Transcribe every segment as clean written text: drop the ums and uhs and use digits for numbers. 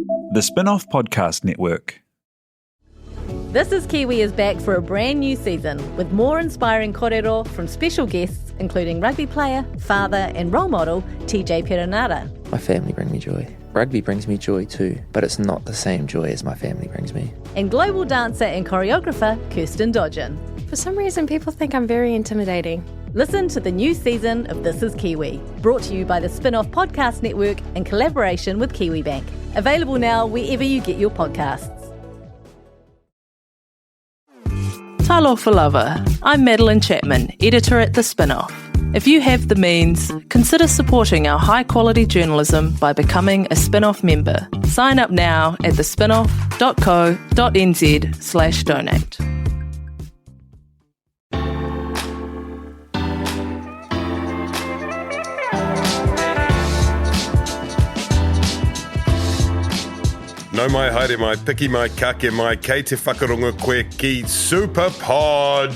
The Spinoff Podcast Network. This is Kiwi is back for a brand new season with more inspiring kōrero from special guests including rugby player, father and role model TJ Perenara. My family bring me joy. Rugby brings me joy too, but it's not the same joy as my family brings me. And global dancer and choreographer Kirsten Dodgen. For some reason, people think I'm very intimidating. Listen to the new season of This is Kiwi, brought to you by the Spinoff Podcast Network in collaboration with KiwiBank. Available now wherever you get your podcasts. Talofa lava. I'm Madeline Chapman, editor at The Spinoff. If you have the means, consider supporting our high-quality journalism by becoming a Spinoff member. Sign up now at thespinoff.co.nz/donate. No mai haere mai, piki mai, kake mai, kei te whakarunga koe ki SUPERPOD.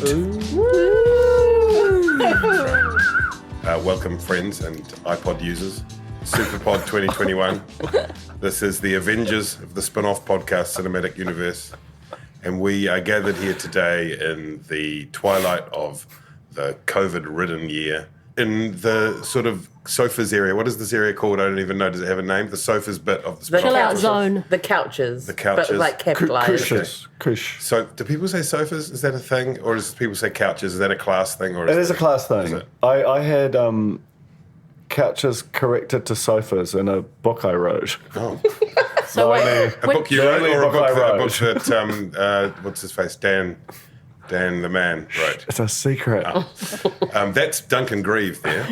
Welcome friends and iPod users, SUPERPOD 2021. This is the Avengers of the Spinoff Podcast Cinematic Universe. And we are gathered here today in the twilight of the COVID-ridden year in the sort of sofas area. What is this area called? I don't even know. Does it have a name? The sofas bit of the Spinoff. Chill out zone. The couches. The couches. But like capitalised. Cush. So do people say sofas? Is that a thing? Or does people say couches? Is that a class thing? Or It is a class thing. Is it? I had couches corrected to sofas in a book I wrote. Oh. So A book you wrote or a book that what's his face? Dan the man wrote. It's a secret. That's Duncan Grieve there,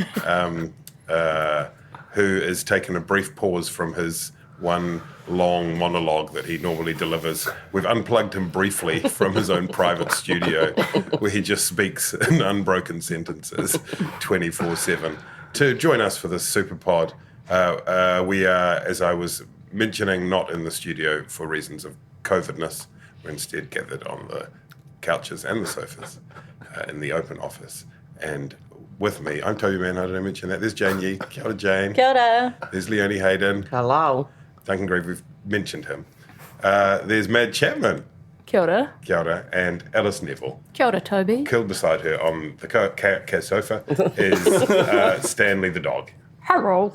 who has taken a brief pause from his one long monologue that he normally delivers. We've unplugged him briefly from his own private studio where he just speaks in unbroken sentences 24/7 to join us for this SUPERPOD. We are, as I was mentioning, not in the studio for reasons of COVIDness. We're instead gathered on the couches and the sofas in the open office. And with me, I'm Toby Mann, how did I mention that? There's Jane Yee. Kia ora, Jane. Kia ora. There's Leonie Hayden. Hello. Duncan Grieve, we've mentioned him. There's Mad Chapman. Kia ora. Kia ora. And Alice Neville. Kia ora, Toby. Killed beside her on the sofa is Stanley the dog. Hello.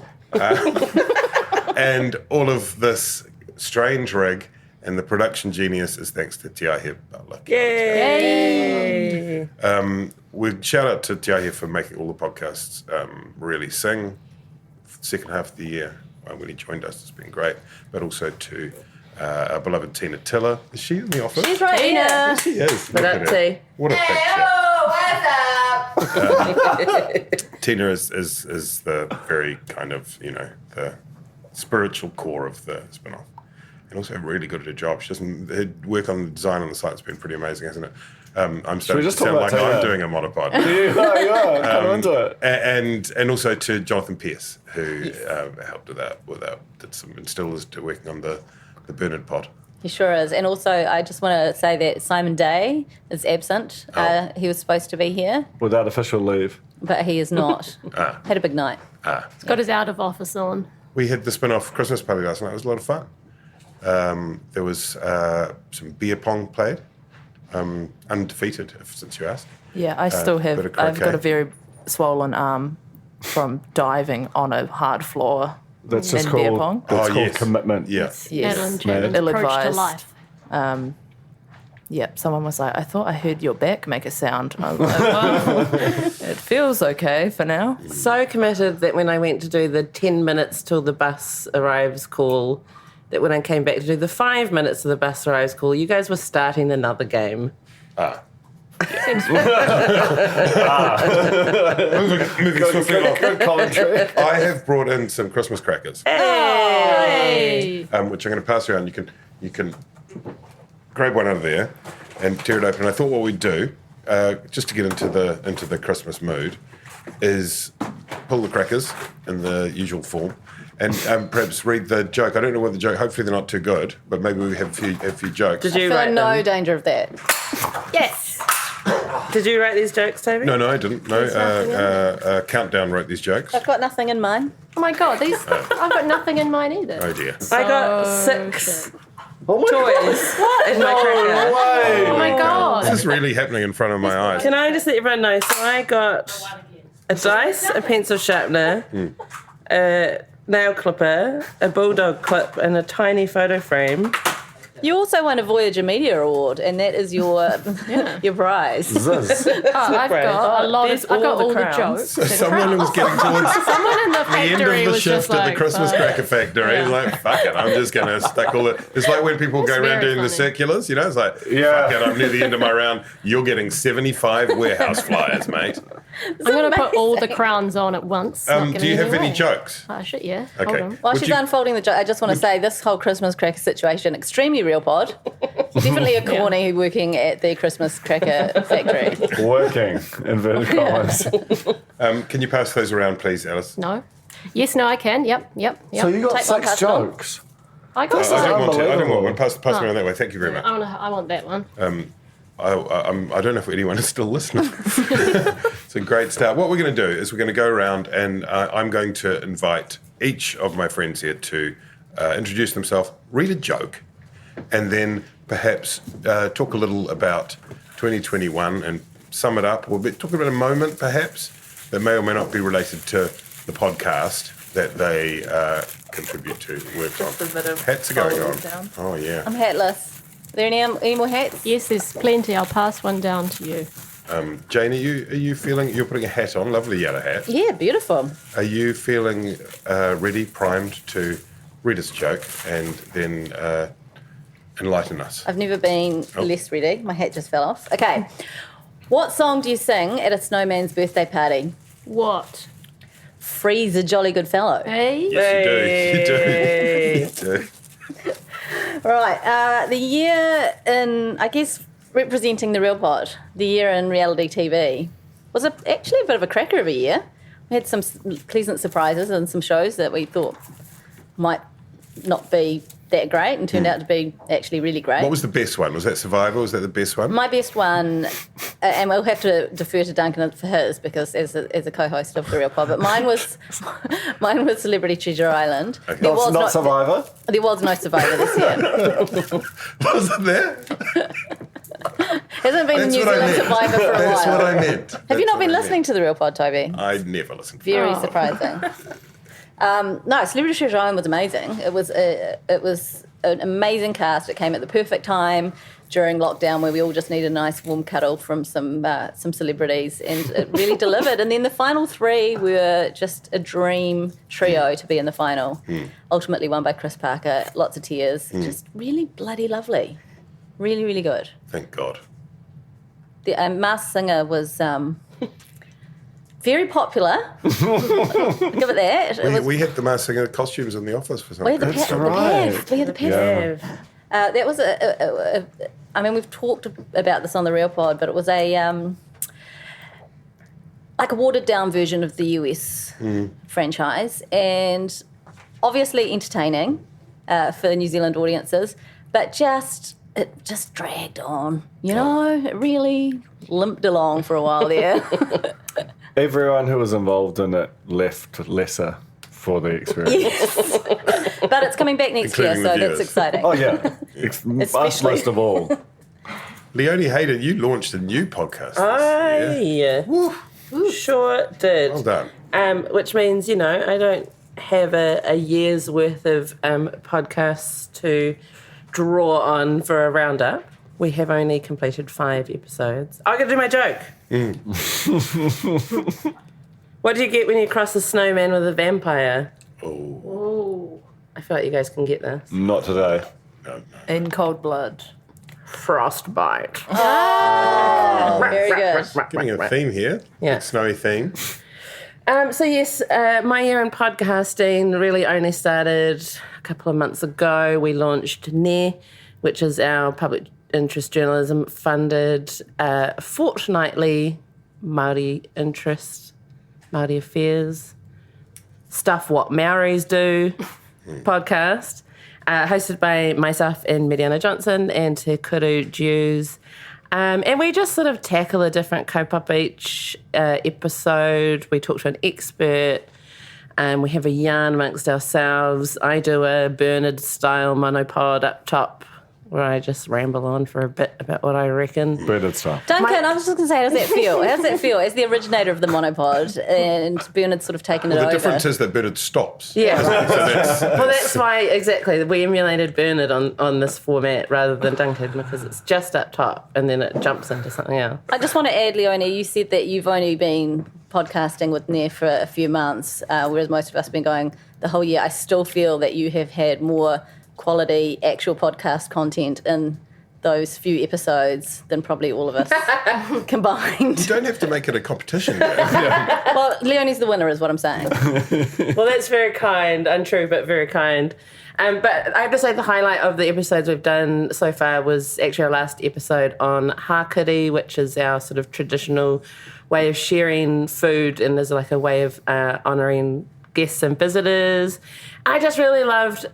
And all of this strange rig and the production genius is thanks to Tiahe Butler. Yay! We'd shout out to Tiahe for making all the podcasts really sing. Second half of the year when he joined us, it's been great. But also to our beloved Tina Tiller. Is she in the office? She's right here. Yes, she is. Look at her. What a picture. Tina is the very kind of, the spiritual core of the Spinoff. And also really good at her job. She doesn't her work on the design on the site's been pretty amazing, hasn't it? I'm starting to sound like I'm doing a monopod. Yeah, kind of into it. And also to Jonathan Pearce, who helped with that, did some instillers to working on the Bernard pod. He sure is. And also, I just want to say that Simon Day is absent. He was supposed to be here. Without official leave. But he is not. Had a big night. He's got his out of office on. We had the Spinoff Christmas party last night. It was a lot of fun. There was some beer pong played. Undefeated, since you asked. Yeah, I still have. I've got a very swollen arm from diving on a hard floor. That's just in beer called, pong. that's called commitment. Yeah. Madeline Chapman's approach to life. Someone was like, I thought I heard your back make a sound. I was like, well, it feels okay for now. So committed that when I went to do the 10 minutes till the bus arrives call, that when I came back to do the 5 minutes of the bus arrives call, you guys were starting another game. Moving swiftly on. Good commentary. I have brought in some Christmas crackers, Hey! which I'm going to pass around. You can grab one out of there and tear it open. I thought what we'd do, just to get into the Christmas mood, is pull the crackers in the usual form and perhaps read the joke. I don't know what the joke. Hopefully they're not too good, but maybe we have a few jokes. Did you I feel write no them? danger of that. Yes! Did you write these jokes, Toby? No, I didn't. No, Countdown wrote these jokes. I've got nothing in mine. Oh my God, I've got nothing in mine either. Oh dear. I got 6 toys in my cracker. Oh my God. This is really happening in front of my eyes. Can I just let everyone know? So I got a dice, a pencil sharpener, a nail clipper, a bulldog clip, and a tiny photo frame. You also won a Voyager Media Award, and that is your your prize. Ziz. I've got a lot There's of. I got all the crowns. jokes. So someone was getting towards Someone in the the end factory of the was shift just at like, the Christmas cracker factory. He's like, fuck it, I'm just going to stack all it. It's like when people go around very doing the funny. circulars, you know, it's like, Yeah. fuck it, I'm near the end of my round. You're getting 75 warehouse flyers, mate. I'm going to put all the crowns on at once. not Do give you have anything any away. jokes? Oh, shit, yeah. Hold Okay. on. While Would she's you- unfolding the joke, I just want to say this whole Christmas cracker situation, extremely real pod. Definitely a corny working at the Christmas cracker factory. Working, inverted commas. Can you pass those around, please, Alice? No. Yes, no, I can. Yep. So you got Take one, 6 pass it on. jokes. I got I some. don't want to. I don't want one. Unbelievable. Pass me around that way. Thank you very much. I want that one. I don't know if anyone is still listening. It's a great start. What we're going to do is we're going to go around and I'm going to invite each of my friends here to introduce themselves, read a joke, and then perhaps talk a little about 2021 and sum it up. We'll talk about a moment perhaps that may or may not be related to the podcast that they contribute to, work on. a bit of Hats are going on. fold down. Oh, yeah. I'm hatless. Are there any more hats? Yes, there's plenty. I'll pass one down to you. Jane, are you feeling, you're putting a hat on, lovely yellow hat. Yeah, beautiful. Are you feeling ready, primed to read us a joke and then enlighten us? I've never been less ready. My hat just fell off. Okay. What song do you sing at a snowman's birthday party? What? Free's a jolly good fellow. Hey? Yes, you do. You do. Right. The year in, I guess, representing the real pod, the year in reality TV, was actually a bit of a cracker of a year. We had some pleasant surprises and some shows that we thought might not be that great and turned out to be actually really great. What was the best one? Was that Survivor? Was that the best one? My best one, and we'll have to defer to Duncan for his because as a co-host of the Real Pod, but mine was Celebrity Treasure Island. Okay. There was Not Survivor? There was no Survivor this year. Was it there? Hasn't been That's New what I Zealand meant. Survivor for a That's while. what I meant. Have you not been listening to the Real Pod, Toby? I never listened. Very Oh. surprising. No, Celebrity Treasure Island was amazing. It was an amazing cast. It came at the perfect time during lockdown where we all just needed a nice warm cuddle from some celebrities, and it really delivered. And then the final 3 were just a dream trio to be in the final. Ultimately won by Chris Parker. Lots of tears. Just really bloody lovely. Really, really good. Thank God. The Masked Singer was very popular. Give it that. It was, We had the Masked Singer costumes in the office for some we had the reason. That's the right. PAV. We had the PAV. Yeah. That was I mean, we've talked about this on the Real Pod, but it was a like a watered down version of the US franchise, and obviously entertaining for New Zealand audiences, but it just dragged on. You know, it really limped along for a while there. Everyone who was involved in it left lesser for the experience. But it's coming back next year, Including so the that's viewers. exciting. Oh, yeah. Us Especially- most of all. Leonie Hayden, you launched a new podcast. this year. Sure did. Well done. Which means, I don't have a year's worth of podcasts to draw on for a roundup. We have only completed 5 episodes. I got to do my joke. What do you get when you cross a snowman with a vampire? Oh. I feel like you guys can get this. Not today. In cold blood. Frostbite. Oh, very good. Getting a theme here. Yeah. Big snowy theme. So yes, my year in podcasting really only started a couple of months ago. We launched NE, which is our public interest journalism funded fortnightly Māori interest, Māori affairs, stuff what Maoris do podcast, hosted by myself and Mediana Johnson and Te Kuru Jews. And we just sort of tackle a different kaupapa each episode. We talk to an expert. We have a yarn amongst ourselves. I do a Bernard-style monopod up top where I just ramble on for a bit about what I reckon. Bernard style. Duncan, I was just going to say, how does that feel? How does that feel as the originator of the monopod and Bernard's sort of taken it over? The difference is that Bernard stops. Yeah. So That's why, exactly, we emulated Bernard on this format rather than Duncan because it's just up top and then it jumps into something else. I just want to add, Leonie, you said that you've only been podcasting with Nair for a few months, whereas most of us have been going the whole year. I still feel that you have had more quality actual podcast content in those few episodes than probably all of us combined. you don't have to make it a competition. Well, Leonie's the winner is what I'm saying. Well, that's very kind. Untrue, but very kind. But I have to say the highlight of the episodes we've done so far was actually our last episode on hakari, which is our sort of traditional way of sharing food and is like a way of honouring guests and visitors. I just really loved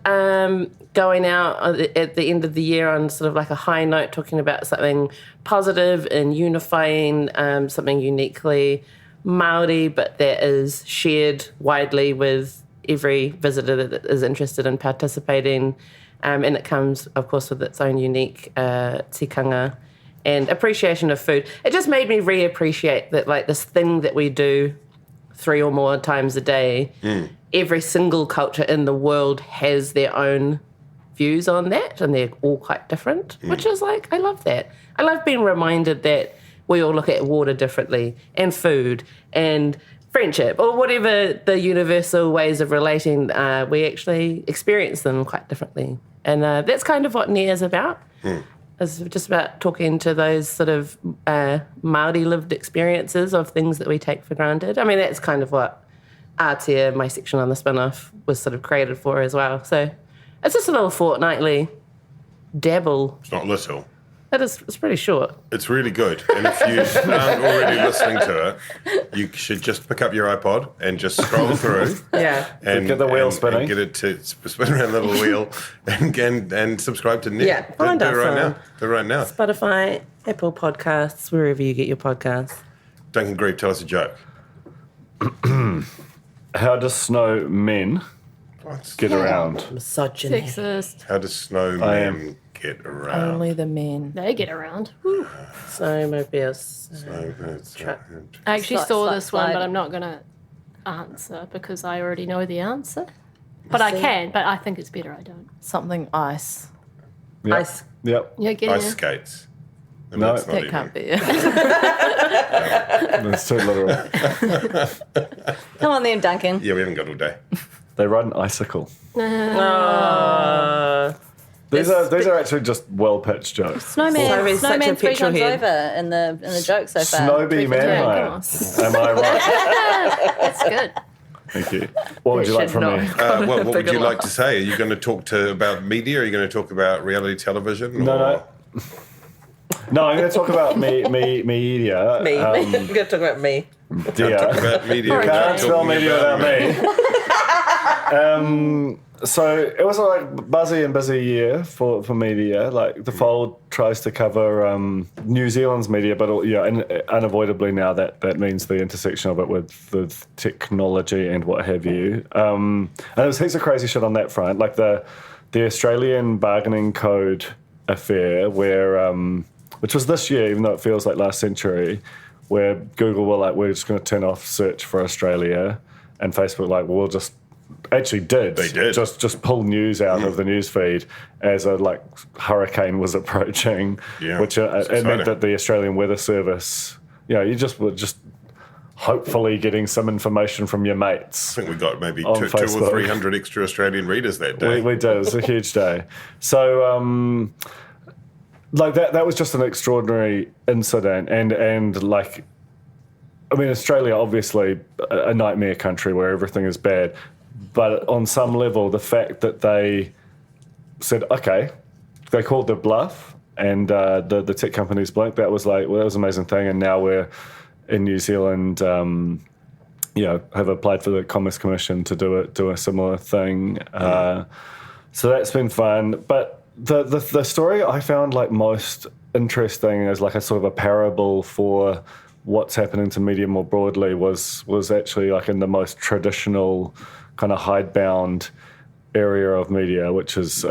going out at the end of the year on sort of like a high note, talking about something positive and unifying, something uniquely Māori, but that is shared widely with every visitor that is interested in participating. And it comes, of course, with its own unique tikanga and appreciation of food. It just made me reappreciate that, like, this thing that we do 3 or more times a day, every single culture in the world has their own views on that, and they're all quite different, which is like, I love that. I love being reminded that we all look at water differently, and food, and friendship, or whatever the universal ways of relating, we actually experience them quite differently. And that's kind of what Nair is about. It's just about talking to those sort of Māori lived experiences of things that we take for granted. I mean, that's kind of what Aotea, my section on the Spinoff, was sort of created for as well. So it's just a little fortnightly dabble. It's not little. It's pretty short. It's really good. And if you aren't already listening to it, you should just pick up your iPod and just scroll through. Yeah. And get the wheel spinning. And get it to spin around the little wheel and subscribe to Nair. Yeah, find do us it right on now. Do it right now. Spotify, Apple Podcasts, wherever you get your podcasts. Duncan Grieve, tell us a joke. How do snow men get around? Misogyny. Sexist. How does snowmen get around? Only the men. They get around. Snowmobiles. I actually Slide- saw slide- this one, slide. but I'm not going to answer because I already know the answer. But I see. can, but I think it's better I don't. Something ice. Yep. Ice. Yep. Yeah, get Ice in. skates. And No, that's not That even- can't be it. That's too literal. Come on then, Duncan. Yeah, we haven't got all day. They ride an icicle. Uh, These are actually just well pitched jokes. Snowman, Snowman's such a snowman 3 petrol times head. over in the joke so far. Snowbee man Yeah, hire. come on. Am I right? That's good. Thank you. What would you like should from not. me? What would you like to say? Are you going to talk about media? Are you going to talk about reality television? No. No, I'm going to talk about media. me. I'm going to talk about me. Dear. About media. Can't spell Talking media about without me. So it was a buzzy and busy year for media. Like the Fold tries to cover New Zealand's media, but unavoidably now that means the intersection of it with technology and what have you. And there was heaps of crazy shit on that front, like the Australian bargaining code affair, where which was this year, even though it feels like last century, where Google were like, we're just going to turn off search for Australia, and Facebook like, well, we'll just. Actually did. They did. Just pull news out of the news feed as a hurricane was approaching, Yeah, which it meant exciting. that the Australian Weather Service, you just were just hopefully getting some information from your mates. I think we got maybe On 200 or Facebook. 300 extra Australian readers that day. We did. It was a huge day. So that was just an extraordinary incident, and Australia obviously a nightmare country where everything is bad. But on some level, the fact that they said, okay, they called their bluff, and the tech companies blinked, that was that was an amazing thing. And now we're in New Zealand, have applied for the Commerce Commission to do a similar thing. So that's been fun. But the story I found most interesting as like a sort of a parable for what's happening to media more broadly was actually like in the most traditional kind of hidebound area of media, which is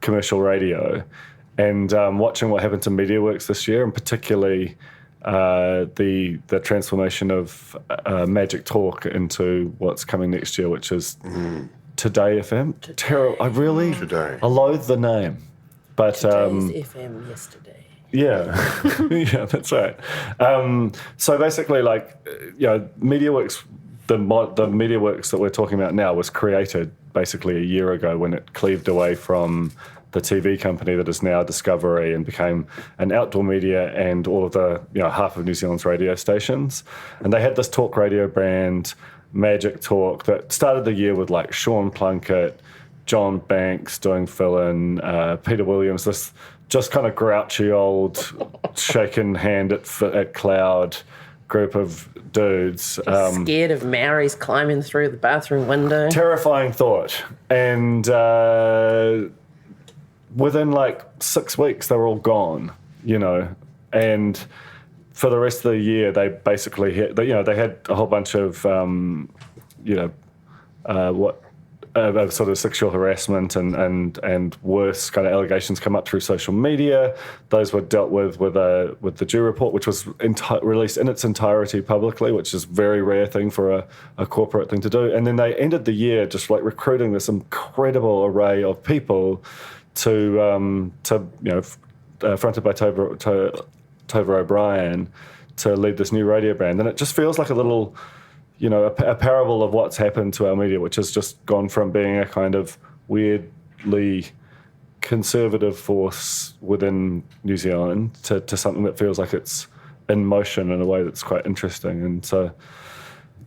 commercial radio. And watching what happened to MediaWorks this year, and particularly the transformation of Magic Talk into what's coming next year, which is Today FM. Terrible. I loathe the name. But Today's FM yesterday. Yeah, yeah, that's right. So basically, like, MediaWorks, the MediaWorks that we're talking about now was created basically a year ago when it cleaved away from the TV company that is now Discovery and became an outdoor media and all of the, half of New Zealand's radio stations. And they had this talk radio brand, Magic Talk, that started the year with like Sean Plunkett, John Banks doing fill-in, Peter Williams, this just kind of grouchy old shaken hand at cloud group of dudes. Scared of Maoris climbing through the bathroom window. Terrifying thought. And within like 6 weeks, they were all gone, and for the rest of the year, they basically had, they had a whole bunch of, sort of sexual harassment and worse kind of allegations come up through social media. Those were dealt with the Due report, which was released in its entirety publicly, which is a very rare thing for a corporate thing to do. And then they ended the year just like recruiting this incredible array of people to fronted by Tova O'Brien to lead this new radio brand. And it just feels like a little, a parable of what's happened to our media, which has just gone from being a kind of weirdly conservative force within New Zealand to something that feels like it's in motion in a way that's quite interesting. And so,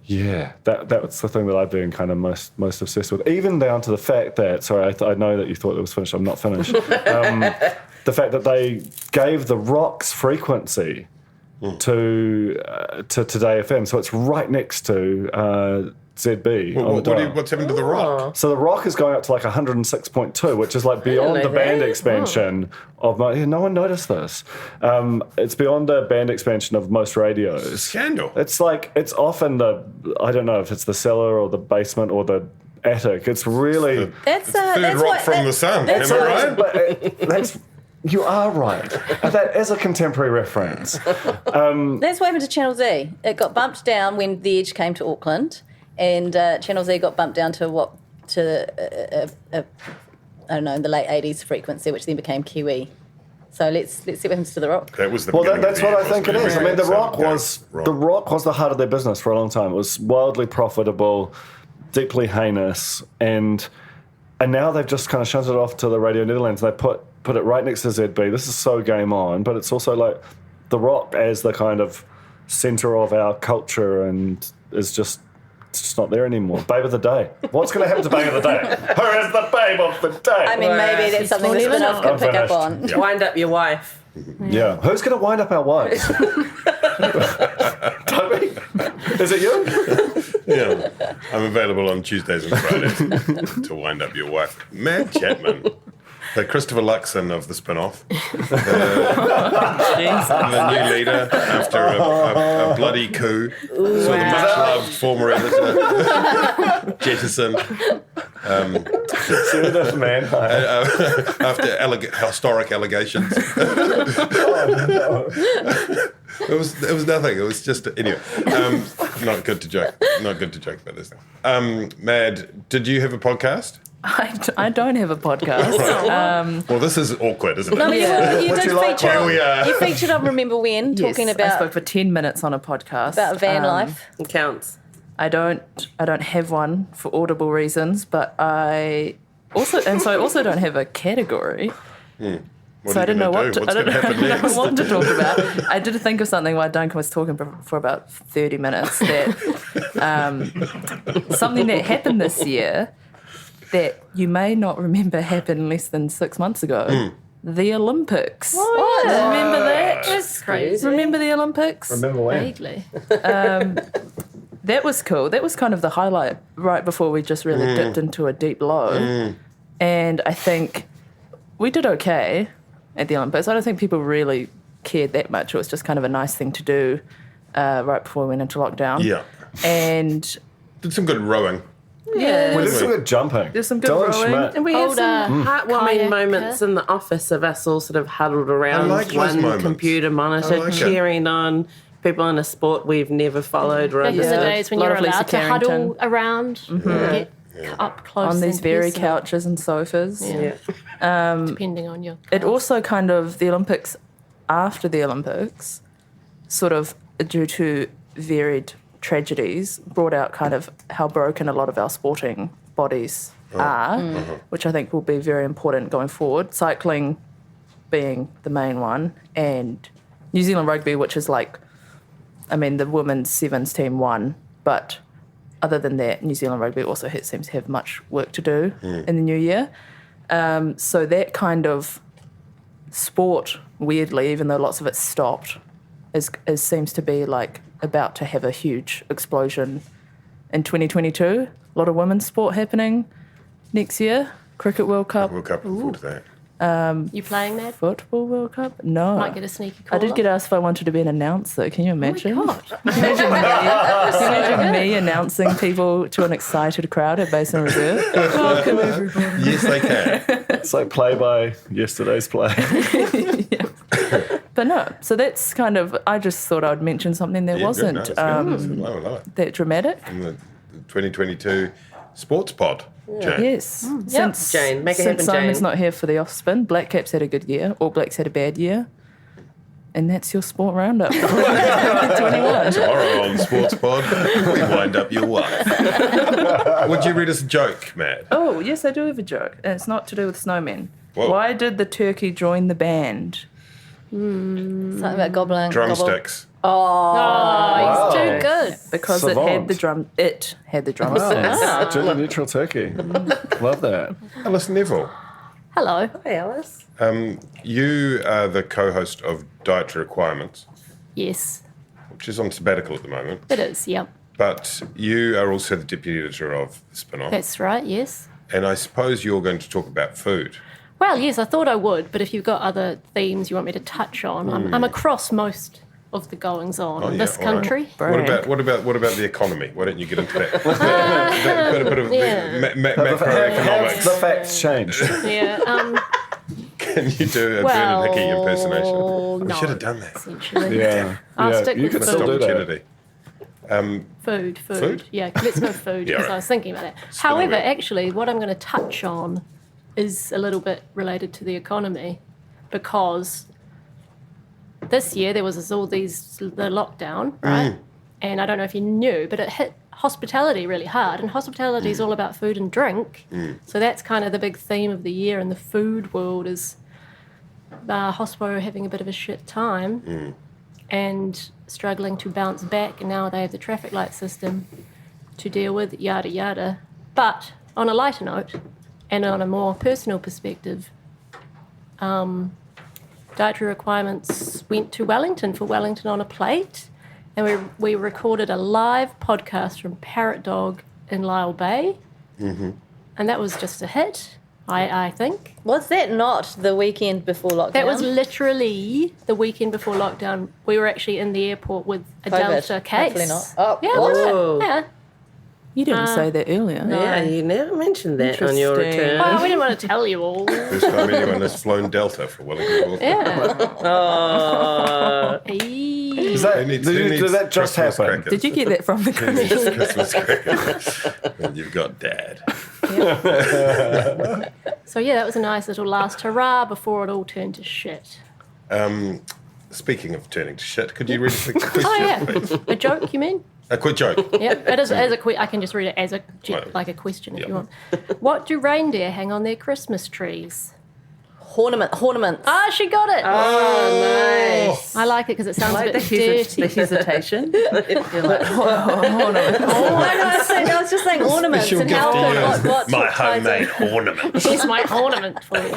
yeah, that's the thing that I've been kind of most obsessed with, even down to the fact that, sorry, I know that you thought it was finished. I'm not finished. The fact that they gave the Rock's frequency to Today FM, so it's right next to ZB on the dial. What's happened to the Rock? So the Rock is going up to like 106.2, which is like beyond the band expansion of no one noticed this. It's beyond the band expansion of most radios. Scandal. It's like it's often I don't know if it's the cellar or the basement or the attic. It's really That's third rock from the sun. Am I right? You are right. That is a contemporary reference. That's what happened to Channel Z. It got bumped down when The Edge came to Auckland, and Channel Z got bumped down to I don't know, the late 80s frequency, which then became Kiwi. So let's see what happens to The Rock. That was the well, beginning that's of the what Edge, I think it wasn't is. I mean, The Rock wrong. was the heart of their business for a long time. It was wildly profitable, deeply heinous, and now they've just kind of shunted it off to the Radio Netherlands. They put it right next to ZB. This is so game on, but it's also like The Rock as the kind of centre of our culture and is just not there anymore. Babe of the day. What's going to happen to Babe of the day? Who is the babe of the day? I mean, maybe that's something the Spinoff could pick up on. Yeah. Wind up your wife. Yeah. Who's going to wind up our wives? Toby? Is it you? Yeah. I'm available on Tuesdays and Fridays to wind up your wife. Mad Chapman. The Christopher Luxon of the Spinoff. The new leader after a bloody coup. So the much-loved former editor, Jettison. Serious man. After historic allegations. It was nothing. It was just anyway. Not good to joke. Not good to joke about this thing. Mad, did you have a podcast? I don't have a podcast. Well, this is awkward, isn't it? No, you Would did you like feature. where we are? You featured on Remember When, talking Yes, I about spoke for 10 minutes on a podcast about van life. It counts. I don't have one for audible reasons, but I also don't have a category. So I didn't know what to talk about. I did think of something while Duncan was talking for about 30 minutes. That something that happened this year that you may not remember happened less than 6 months ago. The Olympics. What? Remember that? That's crazy. Remember the Olympics? Remember when? Vaguely. That was cool. That was kind of the highlight right before we just really dipped into a deep low. And I think we did okay. at the Olympics. I don't think people really cared that much. It was just kind of a nice thing to do right before we went into lockdown. Yeah. And Did some good rowing. yeah, We did some good jumping. there's some good Dylan rowing. Schmidt. And we had some heartwarming kayaker. moments in the office of us all sort of huddled around I like those one moments. computer I monitor, like it. cheering on people in a sport we've never followed. Back in the Yeah. days when A lot you were of Lisa allowed to huddle Carrington. around and get up close on these and very personal, couches and sofas. depending on your It class. also kind of, the Olympics, after the Olympics, sort of due to varied tragedies, brought out kind of how broken a lot of our sporting bodies are, which I think will be very important going forward. Cycling being the main one, and New Zealand rugby, which is like, I mean, the women's sevens team won, but other than that, New Zealand rugby also seems to have much work to do in the new year. So that kind of sport, weirdly, even though lots of it stopped, is seems to be like about to have a huge explosion in 2022. A lot of women's sport happening next year. Cricket World Cup, World Cup, look forward to that. You playing that? Football World Cup. No, Might get a sneaky I call. did get asked if I wanted to be an announcer. Can you imagine? God. Imagine me announcing people to an excited crowd at Basin Reserve. Welcome everybody. Yes, they can. It's like play by yesterday's play. But no, so that's kind of, I just thought I'd mention something that Yeah, wasn't good, no, it's good. I love it. that dramatic. In the 2022 Sports Pod, Jane. Yes. Since, Jane, make it since happen, Simon's Jane. not here for the off spin, Black Caps had a good year, All Blacks had a bad year. And that's your sport roundup. 21. Tomorrow on Sports Pod, we wind up your wife. Would you read us a joke, Matt? Oh, yes, I do have a joke. And it's not to do with snowmen. Whoa. Why did the turkey join the band? Something about gobbling. Drumsticks. Oh, he's too good. Because Savant. it had the drumsticks. Gender neutral turkey. Love that. Alice Neville, Hello. Hey, Alice. you are the co-host of Dietary Requirements, Yes, which is on sabbatical at the moment, it is. Yep, but you are also the deputy editor of Spinoff, that's right. Yes. and I suppose you're going to talk about food. Well, yes, I thought I would, but if you've got other themes you want me to touch on, I'm across most of the goings on in this all right. country. What about the economy? Why don't you get into that? a bit of Yeah. Have macroeconomics. the facts changed? Yeah. Can you do a Well, Bernard Hickey impersonation? We no. should have done that. Essentially. Yeah. I'll yeah. stick You with can food. still do that. Opportunity. Food. Food? Yeah, let's go food Yeah, because right. I was thinking about that. Spin However, away. actually, what I'm going to touch on is a little bit related to the economy because this year there was the lockdown, right? And I don't know if you knew, but it hit hospitality really hard. And hospitality is all about food and drink. So that's kind of the big theme of the year in the food world is hospo having a bit of a shit time and struggling to bounce back. And now they have the traffic light system to deal with, yada, yada. But on a lighter note and on a more personal perspective, Dietary Requirements went to Wellington for Wellington on a Plate, and we recorded a live podcast from Parrot Dog in Lyle Bay, and that was just a hit, I think. Was that not the weekend before lockdown? That was literally the weekend before lockdown. We were actually in the airport with a COVID. Delta case. Hopefully not. Oh, Yeah, what? Whoa. yeah. You didn't say that earlier. Yeah, you never mentioned that on your Interesting. return. Well, we didn't want to tell you all. First time anyone has flown Delta for Wellington. Yeah. Oh, Is that, Who needs- did, who you- needs did that just Christmas happen? crackers? Did you get that from the Who needs Christmas? Christmas crackers? And you've got Dad. So yeah, that was a nice little last hurrah before it all turned to shit. Speaking of turning to shit, could you read us a question, Oh yeah, please? a joke you mean? A quick joke. Yeah, it is as a I can just read it as a like a question if Yeah. you want. What do reindeer hang on their Christmas trees? Ornaments. Ah, she got it. oh, nice. I like it because it sounds a bit dirty. the hesitation. Oh, I was just saying ornaments Special and how gift to what My ties in. homemade ornament. Here's my ornament for you.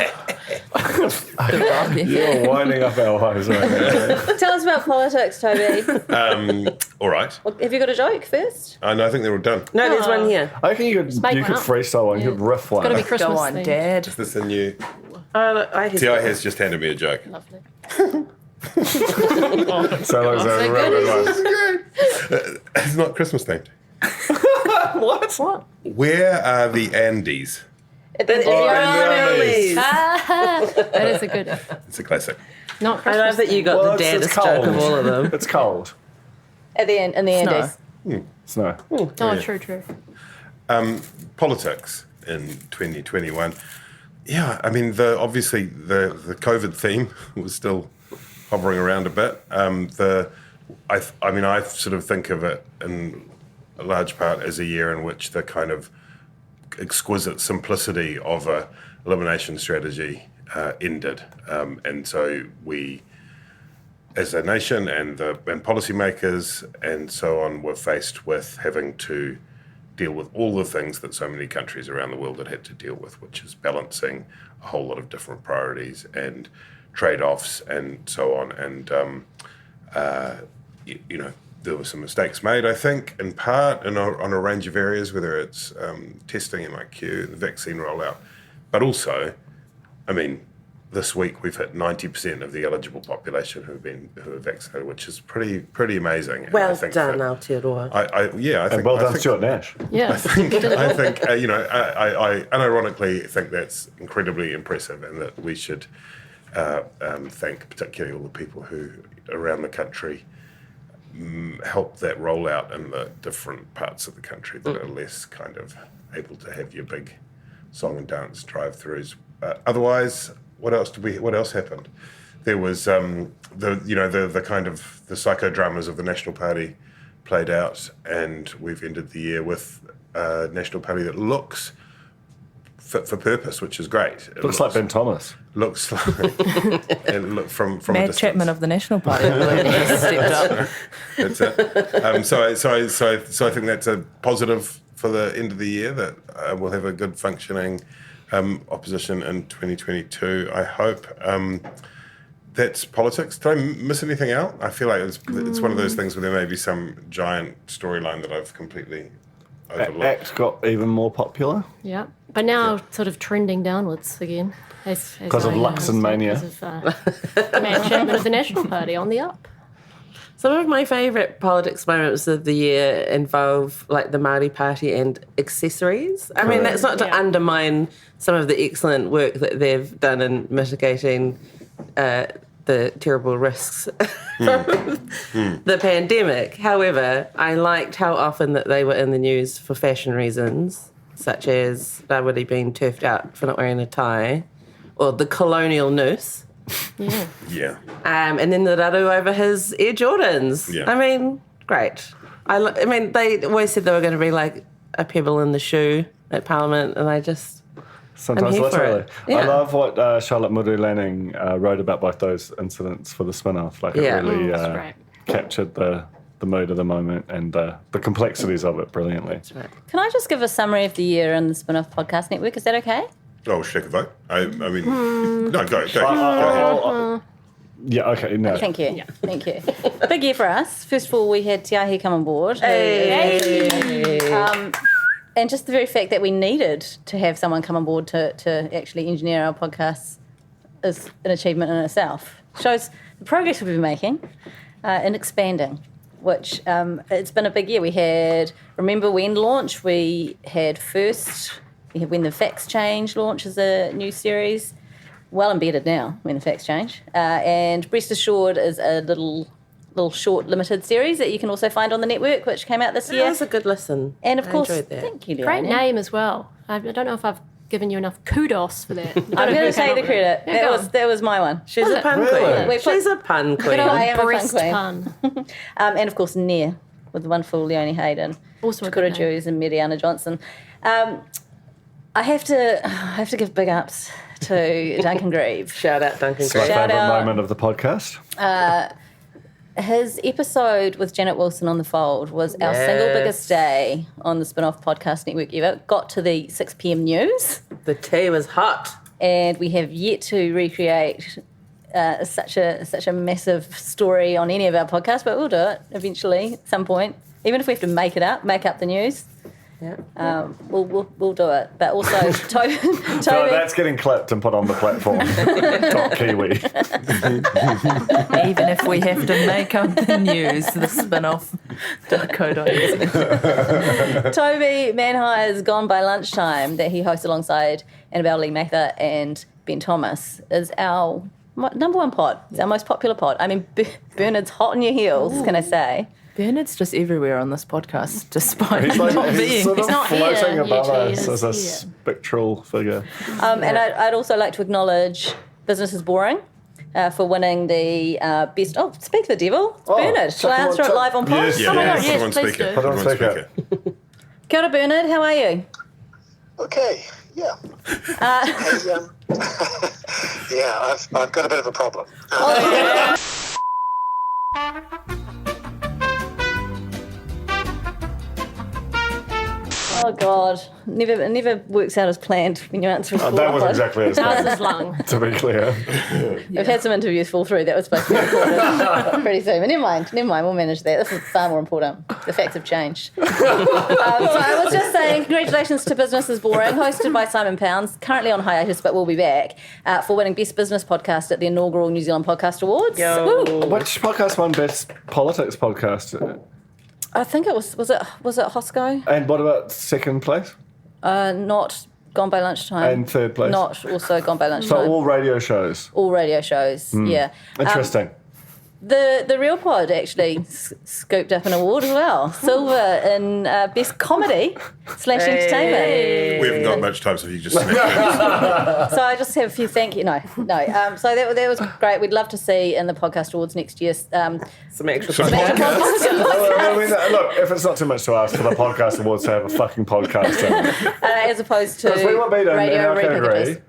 You're winding up our eyes right now. Tell us about politics, Toby. All right. Have you got a joke first? I think they're all done. No, there's one here. I think you could make one could up. freestyle one. You could riff one. It's got to be Christmas Go on, themed. Dad. Is this a new... Look, Ti has just handed me a joke. Lovely. So that was a real good one. It's not Christmas themed. What? Where are the Andes? At the end of the Oh, year. Andes. That is a good. It's a classic. Not I Christmas. love that you got Well, the it's deadest joke of all of them. It's cold. At the end, in the Andes. Snow. Oh, true. Politics in 2021. Yeah, I mean, obviously the COVID theme was still hovering around a bit. I sort of think of it in a large part as a year in which the kind of exquisite simplicity of a elimination strategy ended, and so we, as a nation and policymakers and so on, were faced with having to deal with all the things that so many countries around the world had to deal with, which is balancing a whole lot of different priorities and trade-offs and so on. And there were some mistakes made, I think, in part on a range of areas, whether it's testing, MIQ, the vaccine rollout, but also, I mean, this week we've hit 90% of the eligible population who are vaccinated, which is pretty amazing. And Well I think done, that- Aotearoa. I think And well I done, think- Stuart Nash. Yeah. I think I unironically think that's incredibly impressive, and that we should thank particularly all the people who around the country help that rollout in the different parts of the country that are less kind of able to have your big song and dance drive-throughs. Otherwise, what else happened? There was the kind of the psychodramas of the National Party played out, and we've ended the year with a National Party that looks fit for purpose, which is great. It Looks like Ben Thomas. Looks like and look from a Mad distance. Chapman of the National Party, I believe, has stepped up. That's it. So I think that's a positive for the end of the year, that we'll have a good functioning opposition in 2022. I hope. That's politics. Did I miss anything out? I feel like it's one of those things where there may be some giant storyline that I've completely overlooked. Act got even more popular. Yeah. But now sort of trending downwards again. Because of Luxon mania. Because of Mad Chapman of the National Party on the up. Some of my favourite politics moments of the year involve like the Māori Party and accessories. I mean, that's not to undermine some of the excellent work that they've done in mitigating the terrible risks from the pandemic. However, I liked how often that they were in the news for fashion reasons, such as Rawiri being turfed out for not wearing a tie, or the colonial nurse. Yeah. And then the raru over his Air Jordans. Yeah. I mean, great. I mean, they always said they were going to be like a pebble in the shoe at Parliament, and I just... Sometimes I'm here for literally. it. Yeah. I love what Charlotte Muru Lanning wrote about both those incidents for the Spinoff. Like, Yeah. it really That's great. captured the mood of the moment and the complexities of it brilliantly. Can I just give a summary of the year in the Spinoff Podcast Network? Is that okay? Oh, shake a vote. I mean, no, go ahead. Yeah, okay, no. Thank you. Thank you. Big year for us. First of all, we had Tiahi come on board. And just the very fact that we needed to have someone come on board to actually engineer our podcasts is an achievement in itself. Shows the progress we've been making in expanding, which it's been a big year. We had Remember When launch, we had When the Facts Change launch as a new series, well embedded now, When the Facts Change. And Breast Assured is a little short limited series that you can also find on the network, which came out this year. That was a good listen. And of I course, enjoyed that. thank you, Great Leonie. name as well. I don't know if I've given you enough kudos for that. I'm going to take the credit. Yeah, go on. That was my one. She's a pun Really? queen. She's a pun queen. I am a fun Breast queen. pun. And of course, Near with the wonderful Leonie Hayden, Also a Dakota good name. Jews and Mariana Johnson. I have to give big ups to Duncan Grieve. Shout out Duncan My Gray. Shout favourite out. moment of the podcast. His episode with Janet Wilson on The Fold was our single biggest day on the Spinoff Podcast Network ever. Got to the 6 p.m. news, The tea was hot. and we have yet to recreate such a massive story on any of our podcasts, but we'll do it eventually at some point. Even if we have to make up the news. We'll do it. But also, Toby. So that's getting clipped and put on the platform. Top Kiwi. Even if we have to make up the news, the spinoff.co.nz. Toby Manhire's Gone by Lunchtime that he hosts alongside Annabelle Lee Mather and Ben Thomas is our number one pod. It's our most popular pod. I mean, Bernard's hot on your heels, can I say? Bernard's just everywhere on this podcast, despite He's not like, being. he's sort of He's not here, floating above yet he us is as a here. spectral figure. And I'd also like to acknowledge Business is Boring for winning the best... Oh, speak of the devil. It's Bernard. Shall I answer it live on pod? Yes. Oh my God, yes, Put it on please speaker. do. Put it on Put it speaker. Kia ora, Bernard. How are you? Okay, yeah. Hey, yeah, I've got a bit of a problem. Oh, God. It never works out as planned when you answer a call. That was exactly as Ours planned, is long. to be clear. We've had some interviews fall through. That was supposed to be recorded pretty soon. But never mind. We'll manage that. This is far more important. The facts have changed. So I was just saying, congratulations to Business is Boring, hosted by Simon Pounds, currently on hiatus, but will be back, for winning Best Business Podcast at the inaugural New Zealand Podcast Awards. Woo. Which podcast won Best Politics Podcast? I think it was it Hosco? And what about second place? Not Gone by Lunchtime. And third place? Not also Gone by Lunchtime. So all radio shows. All radio shows, yeah. Interesting. The Real Pod actually scooped up an award as well. Silver in Best Comedy / Entertainment. We haven't got much time, so if you just snap it. So I just have a few thank you. No. So that was great. We'd love to see in the podcast awards next year. Some extra Some podcast. podcasts. I mean, look, if it's not too much to ask for the podcast awards to have a fucking podcast in. As opposed to Because we were beaten in radio our category repackages.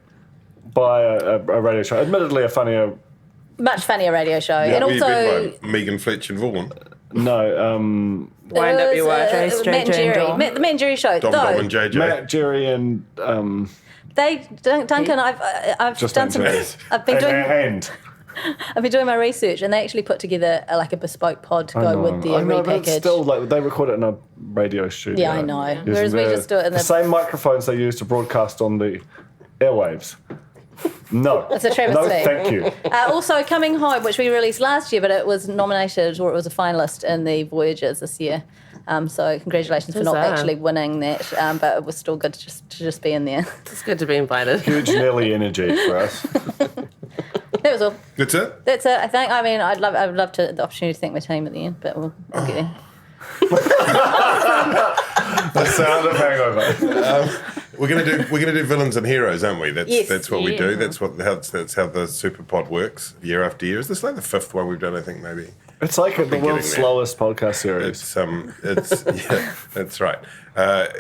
by a radio show. Admittedly, a funnier. Much funnier radio show. And Were you also... been by Megan Fletcher and Vaughan? No, Wind up your watch. Matt and Jerry. The Matt and Jerry show. Dom and JJ. Matt, Jerry, and Duncan, I've Just done some... Duncan. I've been doing... and I've been doing my research, and they actually put together a bespoke pod to go with their I know, but repackage. still, like they record it in a radio studio. Yeah, I know. Using Whereas we just do it in the same microphones they use to broadcast on the airwaves. No, It's a travesty. No, thank you. Also, Coming Home, which we released last year, but it was nominated or it was a finalist in the Voyagers this year. So congratulations for not Huzzah. actually winning that, but it was still good to just be in there. It's good to be invited. Huge Nelly energy for us. That was all. That's it? That's it. I think. I mean, I'd love to the opportunity to thank my team at the end, but we'll get there. The sound of hangover. We're gonna do villains and heroes, aren't we? Yes. That's what we Yeah. do. That's how the SUPERPOD works year after year. Is this like the fifth one we've done? I think maybe. It's like the getting world's there. slowest podcast series. It's yeah, that's right.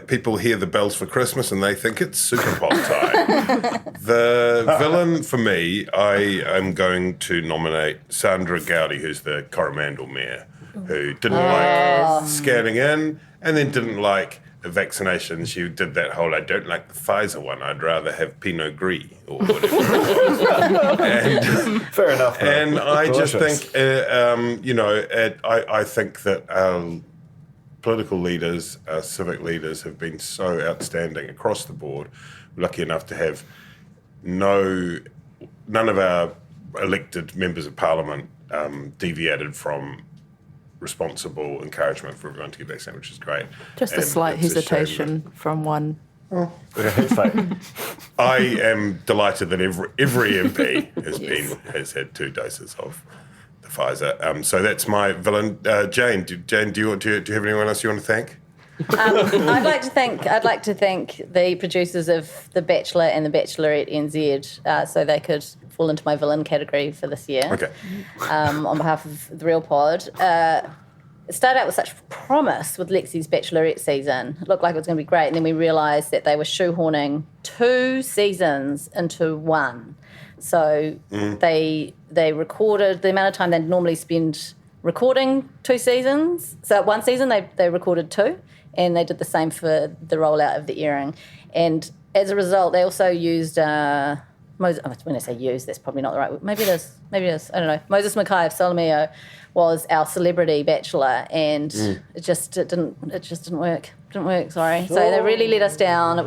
People hear the bells for Christmas and they think it's SUPERPOD time. The villain for me, I am going to nominate Sandra Gowdy, who's the Coromandel mayor, who didn't like scanning in and then didn't like the vaccination. She did that whole, I don't like the Pfizer one, I'd rather have Pinot Gris or whatever it was. And, Fair enough. Though. and I just Delicious. think, I think that our political leaders, our civic leaders have been so outstanding across the board. We're lucky enough to have none of our elected members of parliament deviated from responsible encouragement for everyone to get vaccinated, which is great. Just a And slight it's a shame hesitation from one. Yeah, head fake. I am delighted that every MP has had 2 doses of the Pfizer. So that's my villain. Jane, do you have anyone else you want to thank? I'd like to thank the producers of The Bachelor and The Bachelorette NZ, so they could fall into my villain category for this year. Okay. On behalf of the Real Pod. It started out with such promise with Lexi's Bachelorette season. It looked like it was going to be great, and then we realised that they were shoehorning 2 seasons into one. So they recorded the amount of time they'd normally spend recording 2 seasons. So one season they recorded 2, and they did the same for the rollout of the airing. And as a result, they also used Moses, when I say use, that's probably not the right word. Maybe it is. I don't know. Moses Mackay of Solomeo was our celebrity bachelor, and it just didn't work. Didn't work. Sorry. So they really let us down. It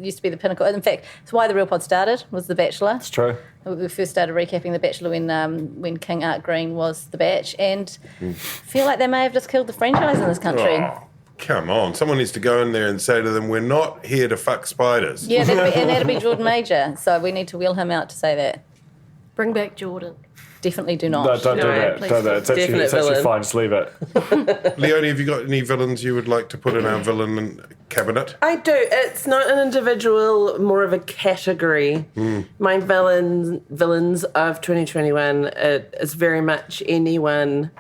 used to be the pinnacle. In fact, it's why the Real Pod started. Was the Bachelor. It's true. We first started recapping the Bachelor when King Art Green was the Batch, and feel like they may have just killed the franchise in this country. Oh, come on. Someone needs to go in there and say to them, we're not here to fuck spiders. Yeah, that'd be Jordan Major. So we need to wheel him out to say that. Bring back Jordan. Definitely do not. No, don't do that. please. Don't do that. It's Definite actually villain. fine. Just leave it. Leonie, have you got any villains you would like to put in our villain cabinet? I do. It's not an individual, more of a category. My villains of 2021 is very much anyone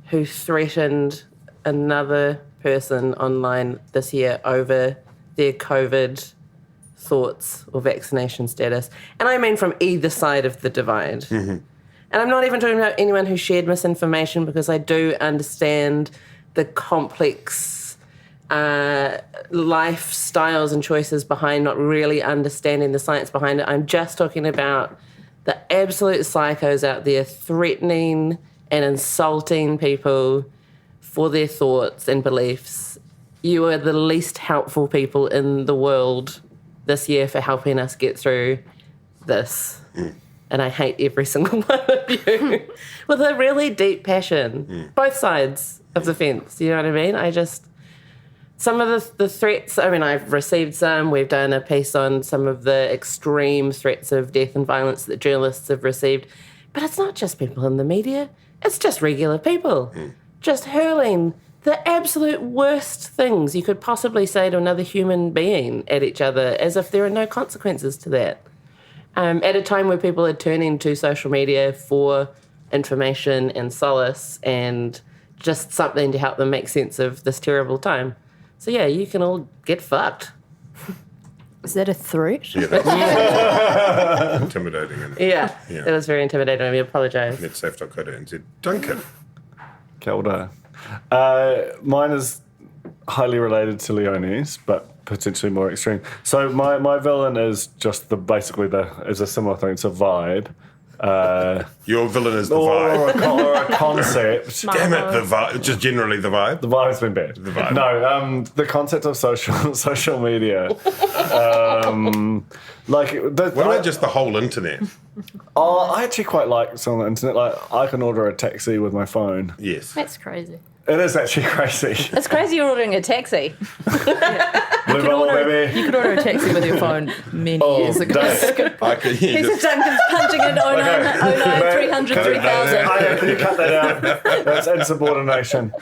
who threatened another person online this year over their COVID thoughts or vaccination status. And I mean from either side of the divide. And I'm not even talking about anyone who shared misinformation, because I do understand the complex lifestyles and choices behind not really understanding the science behind it. I'm just talking about the absolute psychos out there threatening and insulting people for their thoughts and beliefs. You are the least helpful people in the world this year for helping us get through this. And I hate every single one of you with a really deep passion. Both sides of the fence, you know what I mean? Some of the threats, I mean, I've received some. We've done a piece on some of the extreme threats of death and violence that journalists have received. But it's not just people in the media. It's just regular people just hurling the absolute worst things you could possibly say to another human being at each other, as if there are no consequences to that. At a time where people are turning to social media for information and solace and just something to help them make sense of this terrible time. So yeah, you can all get fucked. Is that a threat? Yeah, that's intimidating. Isn't it? Yeah, Yeah. it was very intimidating. We apologise. Netsafe.co.nz. Duncan. Kia ora. Mine is highly related to Leonie's, but potentially more extreme. So my villain is just is a similar thing. It's a vibe. Your villain is the Or vibe. a concept. Damn it, the vibe. Just generally the vibe. The vibe's been bad. The vibe. No, the concept of social media. What What about just the whole internet? I actually quite like some on the internet. Like, I can order a taxi with my phone. Yes. That's crazy. It is actually crazy. It's crazy you're ordering a taxi. Blue bubble, baby. You could order a taxi with your phone many years ago. Dave. I could, He's Duncan's punching in 09, 300, 3000. Can you cut that out? That's insubordination.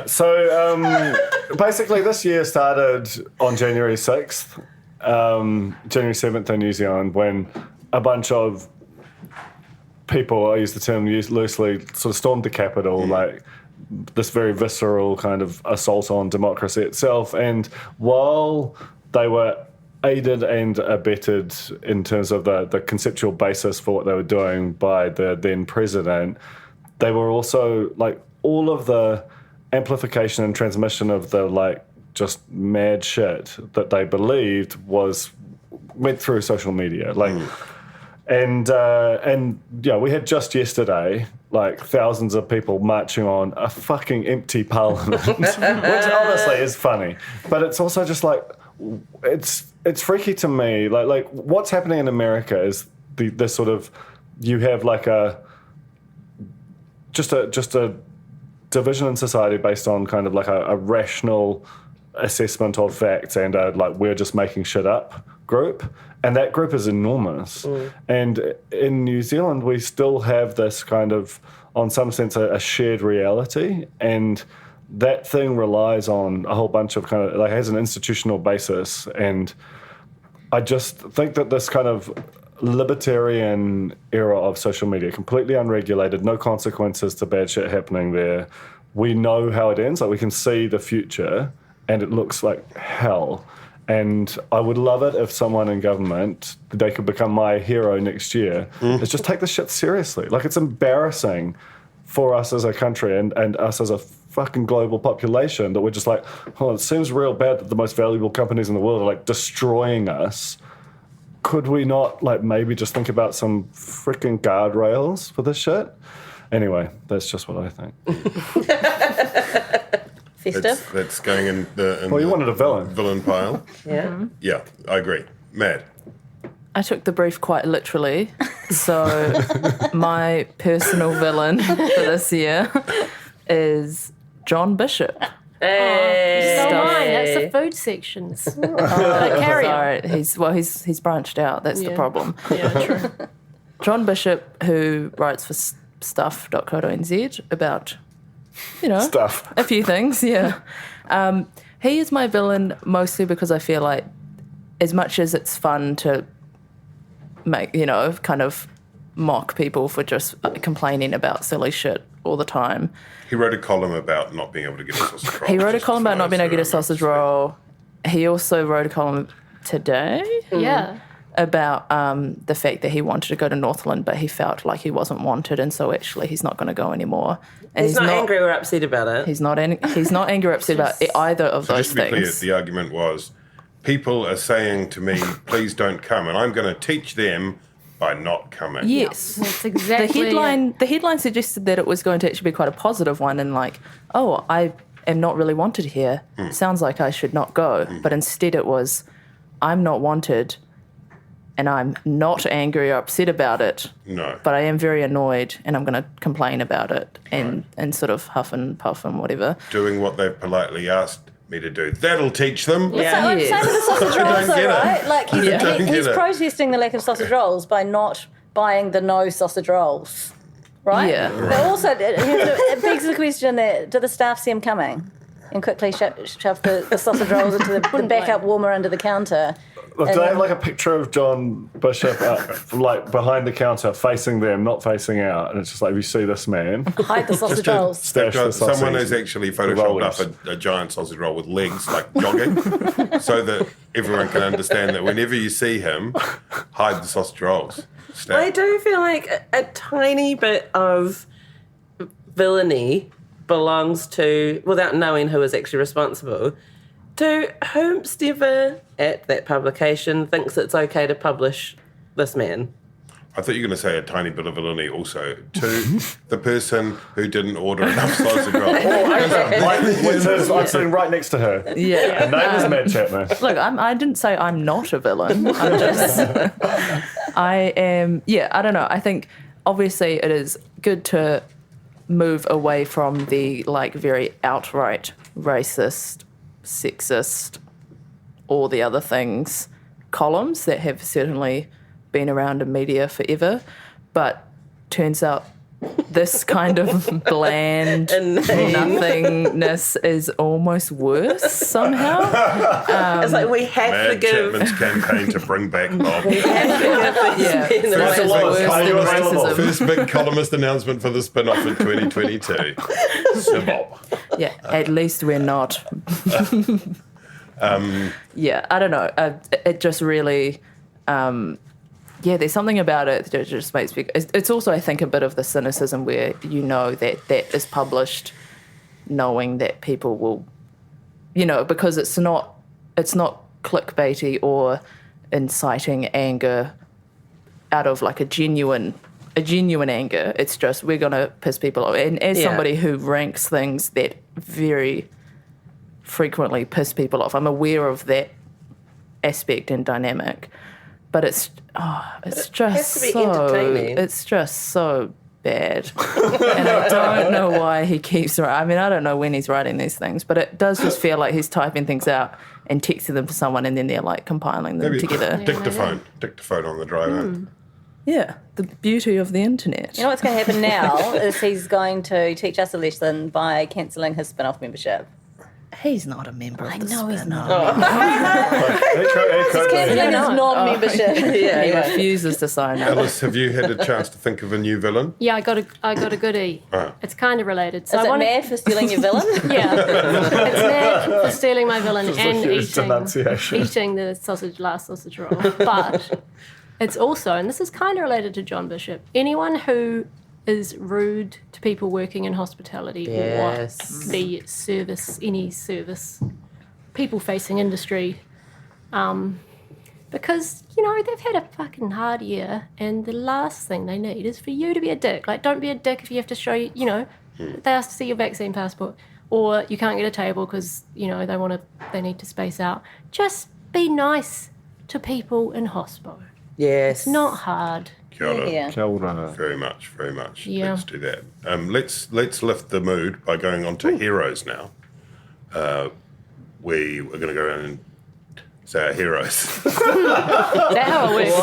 So basically this year started on January 6th, January 7th in New Zealand, when a bunch of people, I use the term loosely, sort of stormed the Capitol, like this very visceral kind of assault on democracy itself. And while they were aided and abetted in terms of the conceptual basis for what they were doing by the then president, they were also, like, all of the amplification and transmission of the, like, just mad shit that they believed went through social media. Like, and yeah, we had just yesterday, like, thousands of people marching on a fucking empty parliament, which honestly is funny. But it's also just like, it's freaky to me. Like what's happening in America is the sort of, you have like just a division in society based on kind of like a rational assessment of facts and like, we're just making shit up group. And that group is enormous. And in New Zealand, we still have this kind of, on some sense, a shared reality. And that thing relies on a whole bunch of kind of, like, has an institutional basis. And I just think that this kind of libertarian era of social media, completely unregulated, no consequences to bad shit happening there. We know how it ends. Like, we can see the future, and it looks like hell. And I would love it if someone in government, they could become my hero next year, is just take this shit seriously. Like, it's embarrassing for us as a country and us as a fucking global population that we're just like, oh, it seems real bad that the most valuable companies in the world are, like, destroying us could we not, like, maybe just think about some freaking guardrails for this shit? Anyway, that's just what I think. Festive. That's going in the Well, you wanted a villain. Villain pile. Yeah. Yeah, I agree. Mad. I took the brief quite literally. So my personal villain for this year is John Bishop. Hey. So mine, that's the food sections. Carry on. Sorry, he's branched out. That's the Yeah. problem. Yeah, true. John Bishop, who writes for stuff.co.nz about, Stuff. a few things, yeah. He is my villain mostly because I feel like as much as it's fun to make, kind of mock people for just complaining about silly shit all the time. He wrote a column about not being able to get a sausage roll. He wrote a column about not being able to get a sausage roll. He also wrote a column today Yeah. about the fact that he wanted to go to Northland, but he felt like he wasn't wanted, and so actually he's not going to go anymore. And He's not angry or upset about it. He's not angry or upset about either of So those just to be clear, things. the argument was, people are saying to me, please don't come, and I'm going to teach them by not coming. Yes. That's exactly The headline suggested that it was going to actually be quite a positive one, and like, oh, I am not really wanted here. Sounds like I should not go. But instead it was, I'm not wanted, and I'm not angry or upset about it. No. But I am very annoyed, and I'm going to complain about it and sort of huff and puff and whatever. Doing what they've politely asked me to do. That'll teach them. Yeah. So I'm saying with the sausage I rolls, don't get though, it. right? Like I don't get he's it. protesting the lack of sausage rolls by not buying the no sausage rolls, right? Yeah. But also, it begs the question that do the staff see him coming and quickly shove the sausage rolls into the backup warmer under the counter? Look, do they have like a picture of John Bishop like behind the counter, facing them, not facing out? And it's just like, if you see this man, Hide the sausage rolls. stash the sausage. Someone has actually photoshopped up a giant sausage roll with legs, like jogging, so that everyone can understand that whenever you see him, hide the sausage rolls. Stab. I do feel like a tiny bit of villainy belongs to, without knowing who is actually responsible, to whomstever at that publication thinks it's okay to publish this man. I thought you were going to say a tiny bit of villainy also to the person who didn't order enough sausage rolls. I'm sitting right next to her. Yeah. Her name is Matt Chapman. Look, I didn't say I'm not a villain. I'm just, I am, I don't know. I think obviously it is good to move away from the like very outright racist, sexist, all the other things columns that have certainly been around in media forever. But turns out this kind of bland nothingness is almost worse somehow. It's like we have to Mad give... Chapman's campaign to bring back Bob. We have to give these Yeah. men the First right of all, voice. Are you available? First big columnist announcement for the spin-off in 2022. So Bob. Yeah, at least we're not. Yeah, I don't know. It just really, there's something about it that just makes me. It's also, I think, a bit of the cynicism where that is published, knowing that people will, because it's not clickbaity or inciting anger out of like a genuine anger. It's just we're gonna piss people off. And as somebody who ranks things that very frequently piss people off, I'm aware of that aspect and dynamic. But it's just has to be entertaining. It's just so bad. And I don't know why he keeps writing. I mean, I don't know when he's writing these things, but it does just feel like he's typing things out and texting them to someone, and then they're like compiling them together. Dictaphone on the drive in. Yeah, the beauty of the internet. You know what's going to happen now is he's going to teach us a lesson by cancelling his spin-off membership. He's not a member of the know he's Spinoff. Cancelling his non-membership. He refuses to sign up. Alice, have you had a chance to think of a new villain? Yeah, I got a goodie. Right. It's kind of related. So Is I it wanted, mad for stealing your villain? Yeah, it's mad for stealing my villain Just a and huge denunciation. eating the last sausage roll. But it's also, and this is kind of related to John Bishop, anyone who is rude to people working in hospitality Yes. or the service, any service, people-facing industry, Because, they've had a fucking hard year, and the last thing they need is for you to be a dick. Like, don't be a dick if you have to show, they ask to see your vaccine passport, or you can't get a table because, they need to space out. Just be nice to people in hospo. Yes. It's not hard. Kia ora. Yeah. Kia ora. Very much, very much. Yeah. Let's do that. Let's lift the mood by going on to heroes now. We are going to go around and say our heroes. Is that how it works?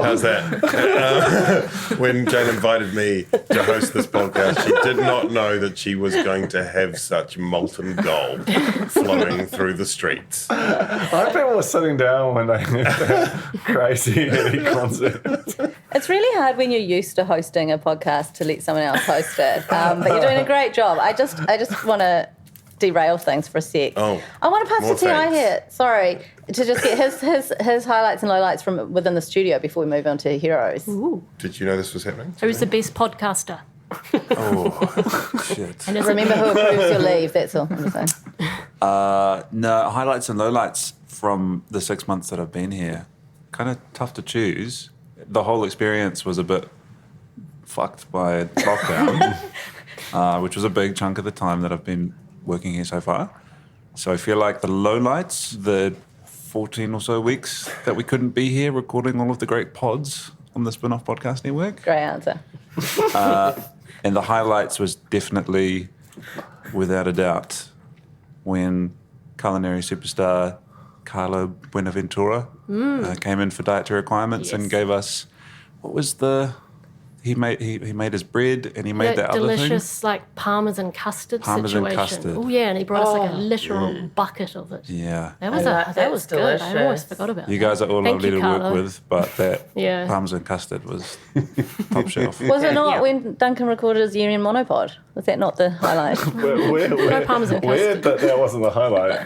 How's that? When Jane invited me to host this podcast, she did not know that she was going to have such molten gold flowing through the streets. I think we were sitting down when they had that crazy heavy concert. It's really hard when you're used to hosting a podcast to let someone else host it. But you're doing a great job. I just want to derail things for a sec. Oh, I want to pass more to Ti thanks. here. Sorry, to just get his highlights and lowlights from within the studio before we move on to heroes. Did you know this was happening? Who's the best podcaster? Oh, shit. And is Remember who approves your leave. That's all I'm saying. No, highlights and lowlights from the 6 months that I've been here. Kind of tough to choose. The whole experience was a bit fucked by lockdown, which was a big chunk of the time that I've been working here so far. So I feel like the lowlights, the 14 or so weeks that we couldn't be here recording all of the great pods on the Spinoff Podcast Network. Great answer. And the highlights was definitely, without a doubt, when culinary superstar Carlo Buenaventura came in for dietary requirements and gave us, what was he made his bread and he made that other thing. delicious like parmesan custard Parmesan situation. custard. Oh yeah, and he brought us like a literal bucket of it. Yeah. That was that that was sounds good. I almost delicious. forgot about You that. guys are all Thank lovely you, to Carlo. work with, but that Yeah. parmesan custard was top shelf. Was it not Yeah. when Duncan recorded his Union monopod? Was that not the highlight? Weird parmesan custard. that wasn't the highlight.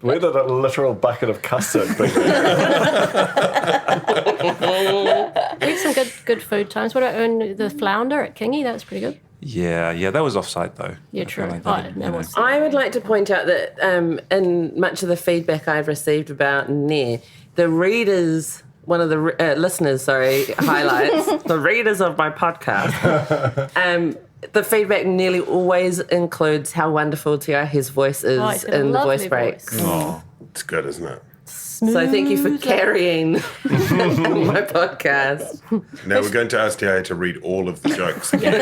Weird that a literal bucket of custard. We had some good food times. What about the flounder at Kingy? That was pretty good. Yeah, that was offsite though. Yeah, I true. feel like Oh, didn't, that was- I would like to point out that in much of the feedback I've received about Nair, the readers, one of the listeners, highlights, the readers of my podcast, the feedback nearly always includes how wonderful his voice is Oh, he's got a in the lovely voice breaks. voice. Oh, it's good, isn't it? So thank you for carrying my podcast. Now we're going to ask Tia to read all of the jokes again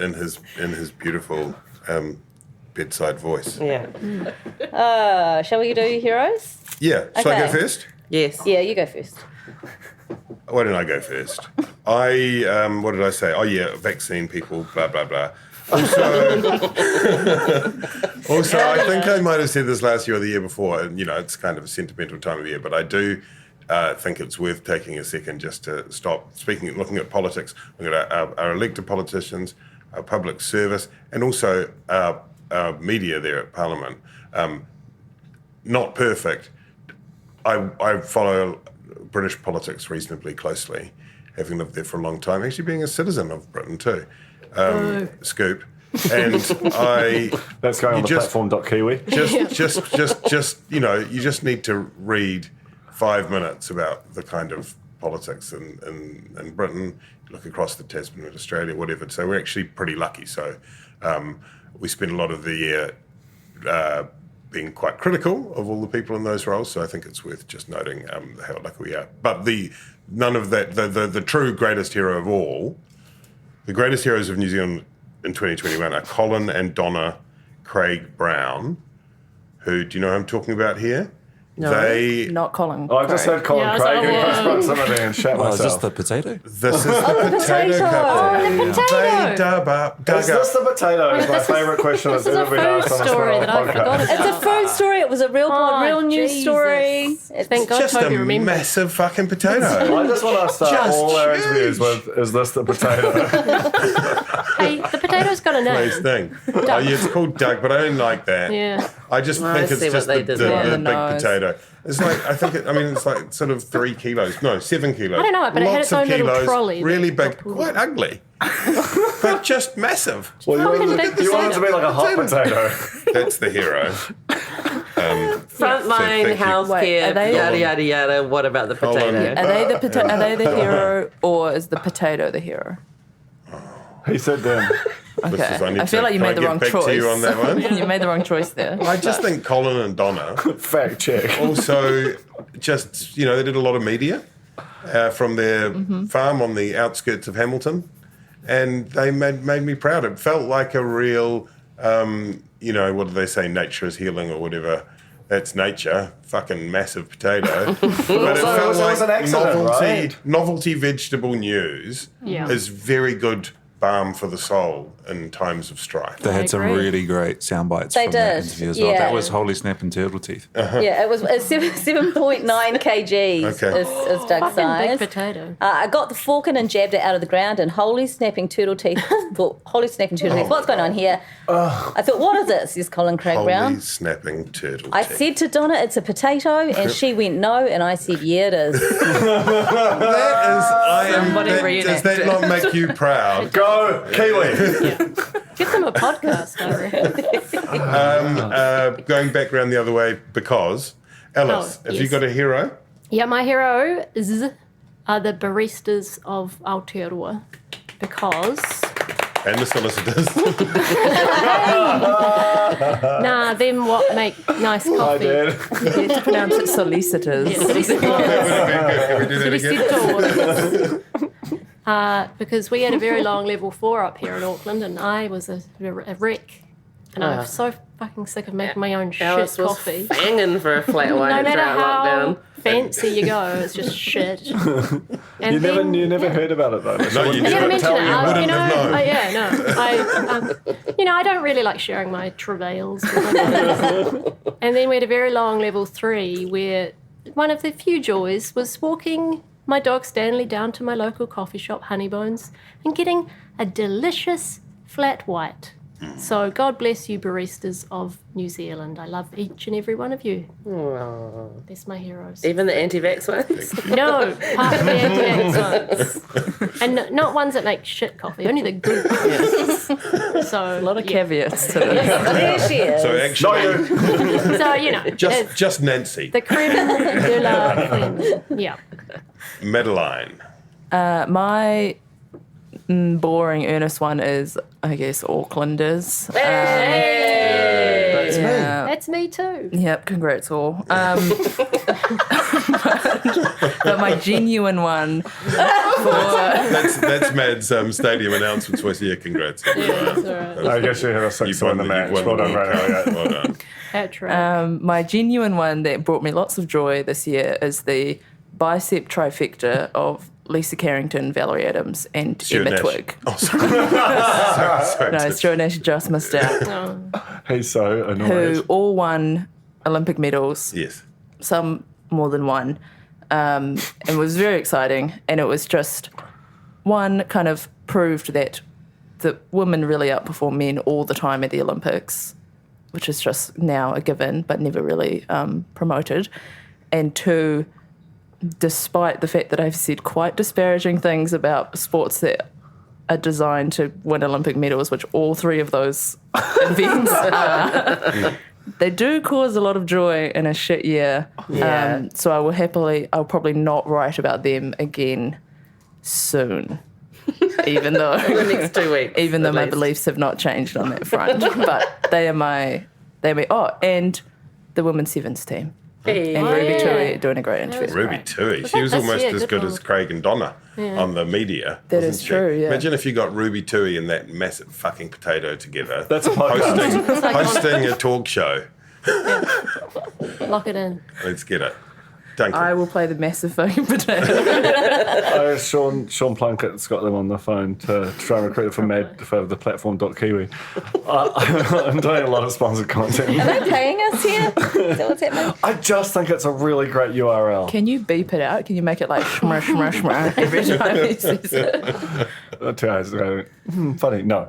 in his beautiful bedside voice. Yeah. Shall we do heroes? Yeah. Shall I go Okay. first? Yes. Yeah, you go first. Why didn't I go first? What did I say? Oh yeah, vaccine people, blah blah blah. Also, I think I might have said this last year or the year before, and it's kind of a sentimental time of year, but I do think it's worth taking a second just to stop looking at politics, looking at our elected politicians, our public service, and also our media there at Parliament. Not perfect. I follow British politics reasonably closely, having lived there for a long time, actually being a citizen of Britain too. Scoop. And That's going on the platform.kiwi. you just need to read 5 minutes about the kind of politics in Britain, look across the Tasman at Australia, whatever. So we're actually pretty lucky. So we spend a lot of the year being quite critical of all the people in those roles. So I think it's worth just noting how lucky we are. But none of that, the true greatest hero of all, the greatest heroes of New Zealand in 2021 are Colin and Donna Craig Brown, who, do you know who I'm talking about here? No. Not Colin. I just heard Colin Yeah, I was Craig like, in close whoa. proximity and shat Oh, is this myself. the potato? This is the potato couple. Oh, the potato. They dug Is this the potato? Is my This is- favourite question that's this is ever a been food asked on a story Spinoff that I forgot podcast. about. It's a food story. It was a real news Jesus. story. Thank God Just Toby a remembered. massive fucking potato. I just want to start Just all our huge. interviews with, is this the potato? Hey, the potato's got a Nice name. thing. Oh, yeah, it's called Doug, but I don't like that. Yeah. I just I think it's see what just they the did there. The big nose. potato. It's like, it's like sort of 3 kilos. No, 7 kilos. I don't know, but it had Lots its own of little kilos, trolley really that big, got pulled quite ugly. But just massive. Well, Fucking big you want it to be like a hot potato. potato. That's the hero. Frontline thank you. healthcare, Wait, are they- yada yada yada. What about the Colin. potato? Are they the hero, or is the potato the hero? He said them. Okay, I need I feel to- like you can I made the get wrong back to choice. you on that one? You made the wrong choice there. I just think Colin and Donna Fact check. also just, they did a lot of media from their farm on the outskirts of Hamilton, and they made me proud. It felt like a real, what do they say, nature is healing or whatever. That's nature, fucking massive potato. But it felt it was an like accident, right? novelty vegetable news is very good balm for the soul in times of strife. They had some agree. really great sound bites They from that did, interview as well. yeah. That was Holy Snap and Turtle Teeth. Yeah, it was 7.9 kgs Okay. is Doug's Fucking big size. potato. I got the fork in and jabbed it out of the ground, and holy snapping turtle teeth. What's going on here? I thought, what is this? Is Colin Craig Holy Brown. snapping turtle I teeth. said to Donna, it's a potato, and she went no, and I said, yeah, it is. Does that not make you proud? Go, Kiwi. Give them a podcast, I reckon. Going back round the other way, because Alice, Oh, have you yes. got a hero? Yeah, my hero are the baristas of Aotearoa because And the solicitors. them what make nice I coffee. did. You have to pronounce it solicitors. Yeah, Can we do that again? because we had a very long level 4 up here in Auckland, and I was a wreck. And I'm so fucking sick of making my own shit Alice was coffee. fanging for a flat white No matter throughout how lockdown. fancy you go, it's just shit. And You never heard about it though. No, you I never didn't. mentioned it. wouldn't have known. I don't really like sharing my travails. With others. And then we had a very long level 3 where one of the few joys was walking my dog Stanley down to my local coffee shop, Honeybones, and getting a delicious flat white. So God bless you, baristas of New Zealand. I love each and every one of you. That's my heroes. Even the anti-vax ones? No, part of the anti-vax ones. And not ones that make shit coffee, only the good ones. So, A lot of caveats to this. There she is. So actually, So, it's just Nancy, the creme de la creme. Yeah. Madeline. My boring, earnest one is, I guess, Aucklanders. That's me. That's me too. Yep, congrats all. But my genuine one That's Mad's stadium announcements was, yeah, congrats. That's all right. I guess you had a 6 You've in won the the match. you've won Well the done, World right? Cup. Well done. That's right. my genuine one that brought me lots of joy this year is the bicep trifecta of Lisa Carrington, Valerie Adams, and Stuart Emma Nash. Twigg. Oh, sorry. sorry. No, Stuart Nash just missed out. He's so Who annoyed. all won Olympic medals, Yes. some more than one, and it was very exciting. And it was just one kind of proved that the women really outperform men all the time at the Olympics, which is just now a given, but never really promoted. And two, despite the fact that I've said quite disparaging things about sports that are designed to win Olympic medals, which all 3 of those events are, they do cause a lot of joy in a shit year. Yeah. So I'll probably not write about them again soon. Even though The next 2 weeks. even though at my least. beliefs have not changed on that front. But they are my and the women's sevens team. Hey. And Ruby Tui doing a great interview. Ruby Tui. She was That's- almost yeah, as good good one. as Craig and Donna on the media. That wasn't is she? true, yeah. Imagine if you got Ruby Tui and that massive fucking potato together. That's a podcast. hosting a talk show. Lock it in. Let's get it. Duncan. I will play the massive fucking potato. Sean Plunkett's got them on the phone to try and recruit for Mad for the platform.kiwi. I'm doing a lot of sponsored content. Are they paying us here? Is that what's happening? I just think it's a really great URL. Can you beep it out? Can you make it like shmr, shmr, shmr every time he says it? Two eyes go, funny, no.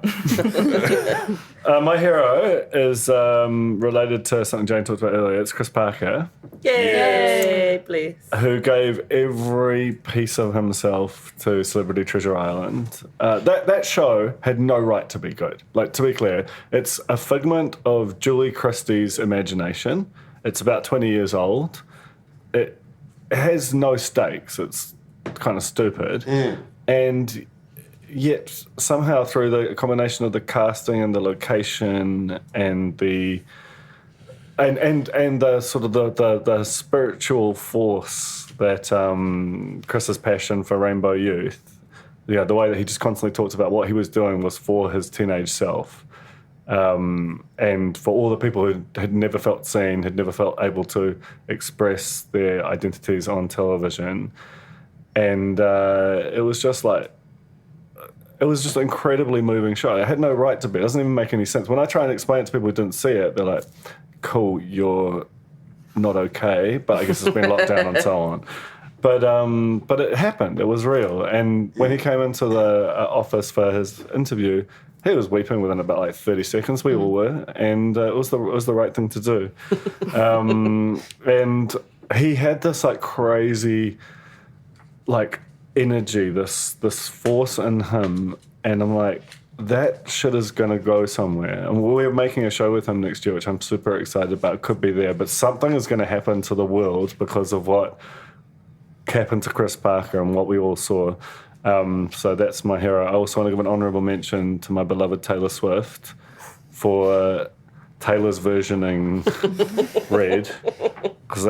My hero is related to something Jane talked about earlier. It's Chris Parker, Yay, please. who gave every piece of himself to Celebrity Treasure Island. That show had no right to be good. Like, to be clear, it's a figment of Julie Christie's imagination. It's about 20 years old. It has no stakes. It's kind of stupid. And yet somehow through the combination of the casting and the location and the sort of the spiritual force that Chris's passion for Rainbow Youth, the way that he just constantly talked about what he was doing was for his teenage self. And for all the people who had never felt seen, had never felt able to express their identities on television. And it was just an incredibly moving show. It had no right to be. It doesn't even make any sense. When I try and explain it to people who didn't see it, they're like, cool, you're not okay, but I guess it's been locked down and so on. But it happened. It was real. And when he came into the office for his interview, he was weeping within about 30 seconds. We all were, and it was the right thing to do. And he had this crazy energy, this force in him, and I'm like, that shit is going to go somewhere. And we're making a show with him next year, which I'm super excited about. It could be there, but something is going to happen to the world because of what happened to Chris Parker and what we all saw. So that's my hero. I also want to give an honourable mention to my beloved Taylor Swift for Taylor's versioning Red, because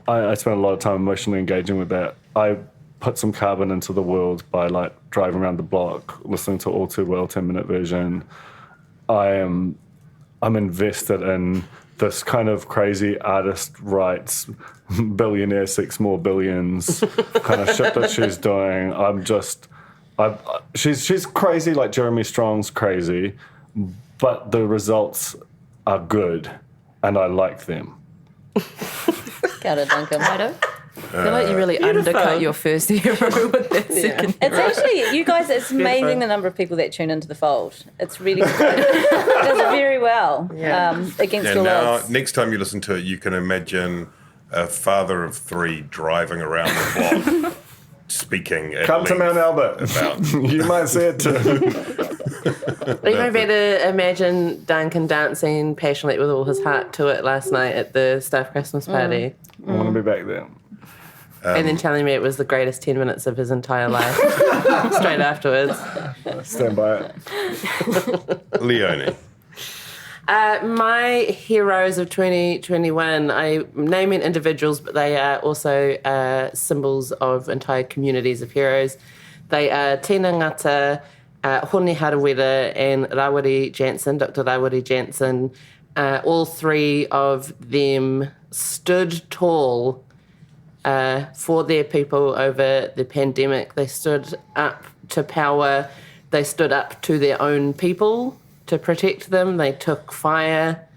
I spent a lot of time emotionally engaging with that. I put some carbon into the world by driving around the block, listening to All Too Well 10-minute version. I'm invested in this kind of crazy artist rights, billionaire seeks more billions kind of shit that she's doing. She's crazy like Jeremy Strong's crazy, but the results are good and I like them. Got it, Duncan. I feel like you really undercut your first hero with that second It's hero. actually, you guys, it's amazing the number of people that tune into the fold. It's really good. It does very well against your now, odds. next time you listen to it, you can imagine a father of three driving around the block, speaking at Come to length Mount Albert. about You might see it too. Even better, imagine Duncan dancing passionately with all his heart to it last night at the staff Christmas party. I want to be back there. And then telling me it was the greatest 10 minutes of his entire life straight afterwards. Stand by it. Leonie. My heroes of 2021, I'm naming individuals, but they are also symbols of entire communities of heroes. They are Tina Ngata, Hone Harawira, and Rawiri Jansen, Dr. Rawiri Jansen. All three of them stood tall for their people over the pandemic. They stood up to power. They stood up to their own people to protect them. They took fire.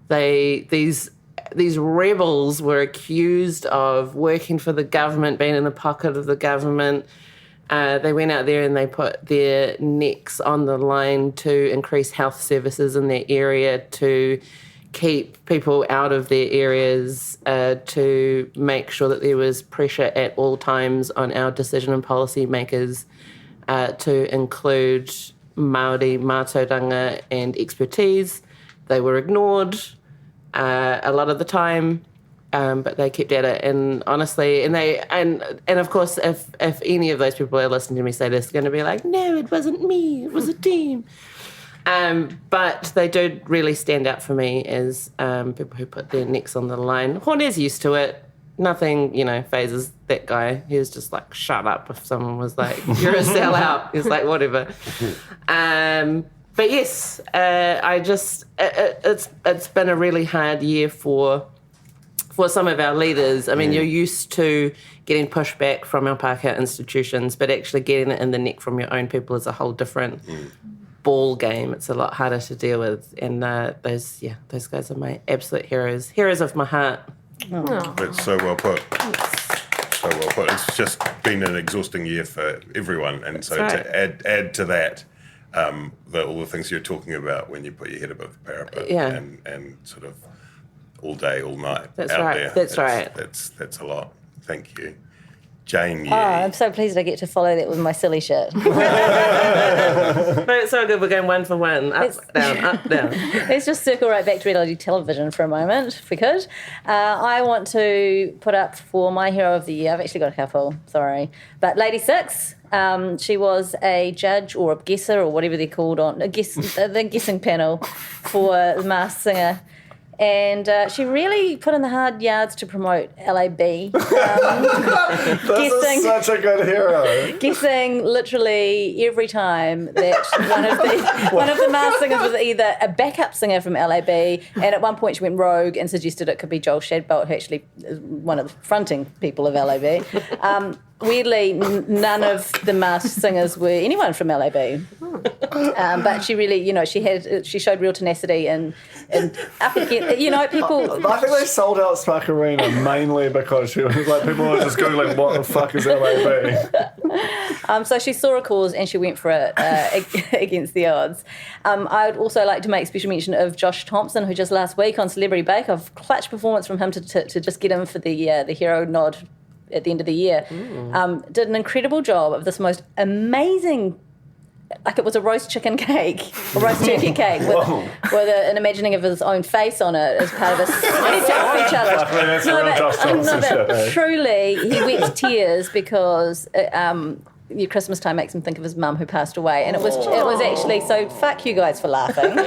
These rebels were accused of working for the government, being in the pocket of the government. They went out there and they put their necks on the line to increase health services in their area, to keep people out of their areas, to make sure that there was pressure at all times on our decision and policy makers to include Māori mātauranga and expertise. They were ignored a lot of the time, but they kept at it. And honestly, and of course, if any of those people are listening to me say this, they're going to be like, no, it wasn't me, it was a team. But they do really stand out for me as people who put their necks on the line. Hone's used to it. Nothing, phases that guy. He was just like, shut up if someone was like, you're a sellout. He's like, whatever. But yes, it's been a really hard year for some of our leaders. I mean, you're used to getting pushback from our Pākehā institutions, but actually getting it in the neck from your own people is a whole different ball game. It's a lot harder to deal with. And those guys are my absolute heroes. Heroes of my heart. Oh. That's so well put. So well put. It's just been an exhausting year for everyone. And so to add to that, all the things you're talking about when you put your head above the parapet and sort of all day, all night That's out right. there. That's right. That's a lot. Thank you. Jane Yee. Oh, I'm so pleased I get to follow that with my silly shit. But it's so good. We're going one for one. Up, down, up, down. Let's just circle right back to reality television for a moment, if we could. I want to put up for my hero of the year. I've actually got a couple, sorry. But Lady Six, she was a judge or a guesser or whatever they're called on the guessing panel for The Masked Singer. And she really put in the hard yards to promote LAB. This is such a good hero. Guessing literally every time that one of the masked singers was either a backup singer from LAB, and at one point she went rogue and suggested it could be Joel Shadbolt, who actually is one of the fronting people of LAB. Weirdly, none of the masked singers were anyone from LAB. But she really, she showed real tenacity and up again, people. I think they sold out Spark Arena mainly because she was like, people were just googling what the fuck is LAB. So she saw a cause and she went for it against the odds. I would also like to make special mention of Josh Thompson, who just last week on Celebrity Bake Off, clutch performance from him to just get him for the hero nod at the end of the year. Did an incredible job of this most amazing, like it was a roast chicken cake, a roast turkey cake with an imagining of his own face on it as part of a selfie challenge. But truly, he wept tears because your Christmas time makes him think of his mum who passed away, and it was actually so. Fuck you guys for laughing. You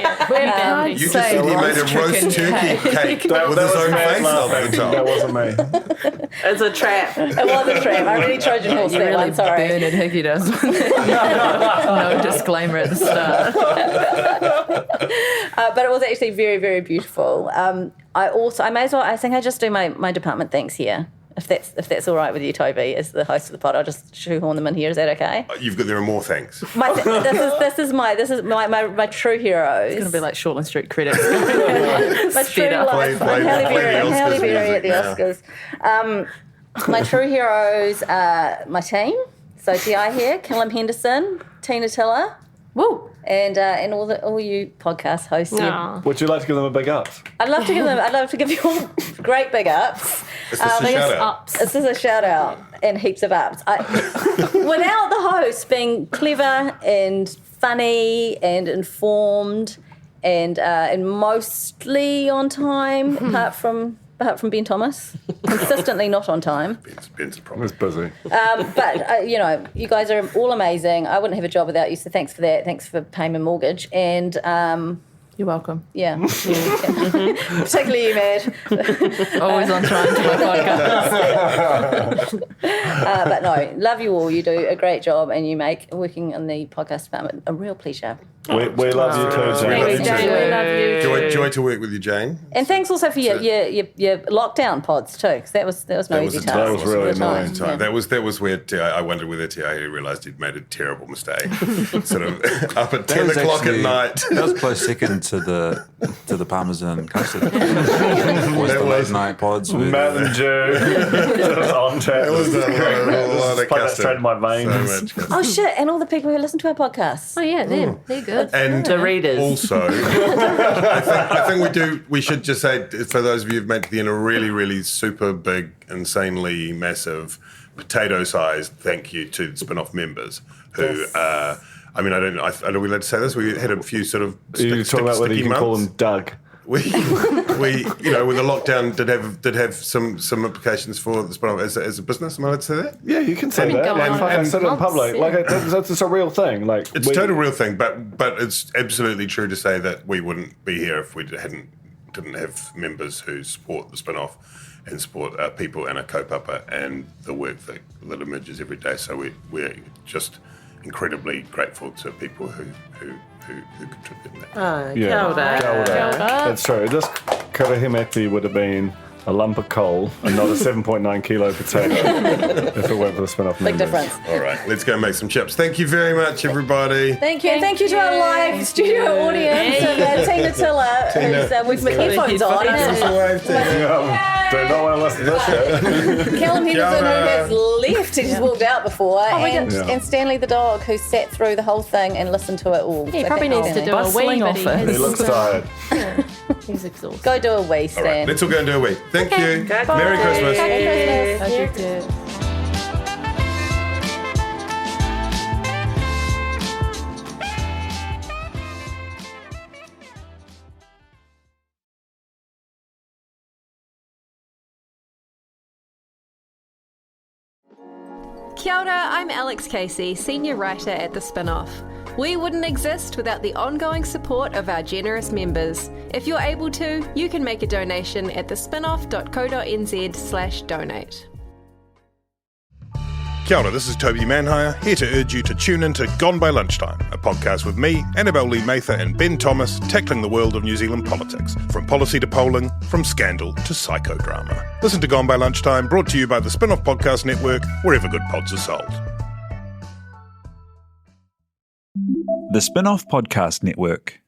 just said he made a roast turkey cake with his own face on the top. That wasn't me. It's a trap. It was a trap. I really Trojan horse that one. Sorry. Bernard Hickey does. No disclaimer at the start. But it was actually very, very beautiful. I may as well. I think I just do my department thanks here. If that's all right with you, Toby, as the host of the pod, I'll just shoehorn them in here. Is that okay? There are more things. This is my true heroes. It's going to be like Shortland Street credits. My true life. Halle Berry at the Oscars. My true heroes are my team. So Di here, Callum Henderson, Tina Tiller. Woo! And all you podcast hosts. Would you like to give them a big ups? I'd love to give you all great big ups. Is this a shout out? This is a shout out and heaps of ups. Without the host being clever and funny and informed and mostly on time, apart from Ben Thomas, consistently not on time. Ben's a problem. It's busy. But you guys are all amazing. I wouldn't have a job without you, so thanks for that. Thanks for paying my mortgage. And you're welcome. Yeah. Particularly you, Mad. Always on time to my podcast. But no, love you all. You do a great job, and you make working in the podcast department a real pleasure. We love you too, Jane. We love you. Joy to work with you, Jane. And thanks also for your lockdown pods too, because that was no easy task. That was really annoying. Yeah. That was where I wondered whether T.A. realised he'd made a terrible mistake. Sort of up at 10 o'clock at night. That was close second to the Parmesan custard. Was the late night pods with Matt and Joe. Just on tap. It was a lot of custard. Straight in my veins. So much custard. Oh shit! And all the people who listen to our podcasts. Oh yeah, they're good. And The readers. also, I think we should just say, for those of you who've made it in a really, really super big, insanely massive, potato-sized thank you to the Spinoff members who, are we allowed to say this? We had a few sort of You're talking about whether you can call him Doug. We with the lockdown did have some implications for the Spinoff as a business. Am I allowed to say that? Yeah, you can say that. and said it in public. yeah. Like it's a real thing. Like It's a total real thing, but it's absolutely true to say that we wouldn't be here if we didn't have members who support the Spinoff and support our people and our kaupapa and the work that emerges every day. So we're just incredibly grateful to people who contribute in that. Kia ora. That's true. This karahimeti would have been a lump of coal and not a 7.9 kilo potato if it weren't for the Spinoff Big members. difference. All right, let's go make some chips. Thank you very much, everybody. Thank you. And thank you to our live studio audience and Tina Tiller, who's with my headphones on. Do not want to listen to this shit. Callum Henderson, who has left, he just walked out before, and Yeah. Stanley the dog, who sat through the whole thing and listened to it all. He So probably thank needs you, to do a Stanley. wee, but He looks tired. he's exhausted. Go do a wee, All right, Stan. let's all go and do a week. Thank you. Merry Christmas. Happy Christmas. As you did. Kia ora, I'm Alex Casey, Senior Writer at The Spinoff. We wouldn't exist without the ongoing support of our generous members. If you're able to, you can make a donation at thespinoff.co.nz/donate. Kia ora, this is Toby Manhire, here to urge you to tune in to Gone by Lunchtime, a podcast with me, Annabelle Lee Mather and Ben Thomas, tackling the world of New Zealand politics, from policy to polling, from scandal to psychodrama. Listen to Gone by Lunchtime, brought to you by the Spinoff Podcast Network, wherever good pods are sold. The Spinoff Podcast Network.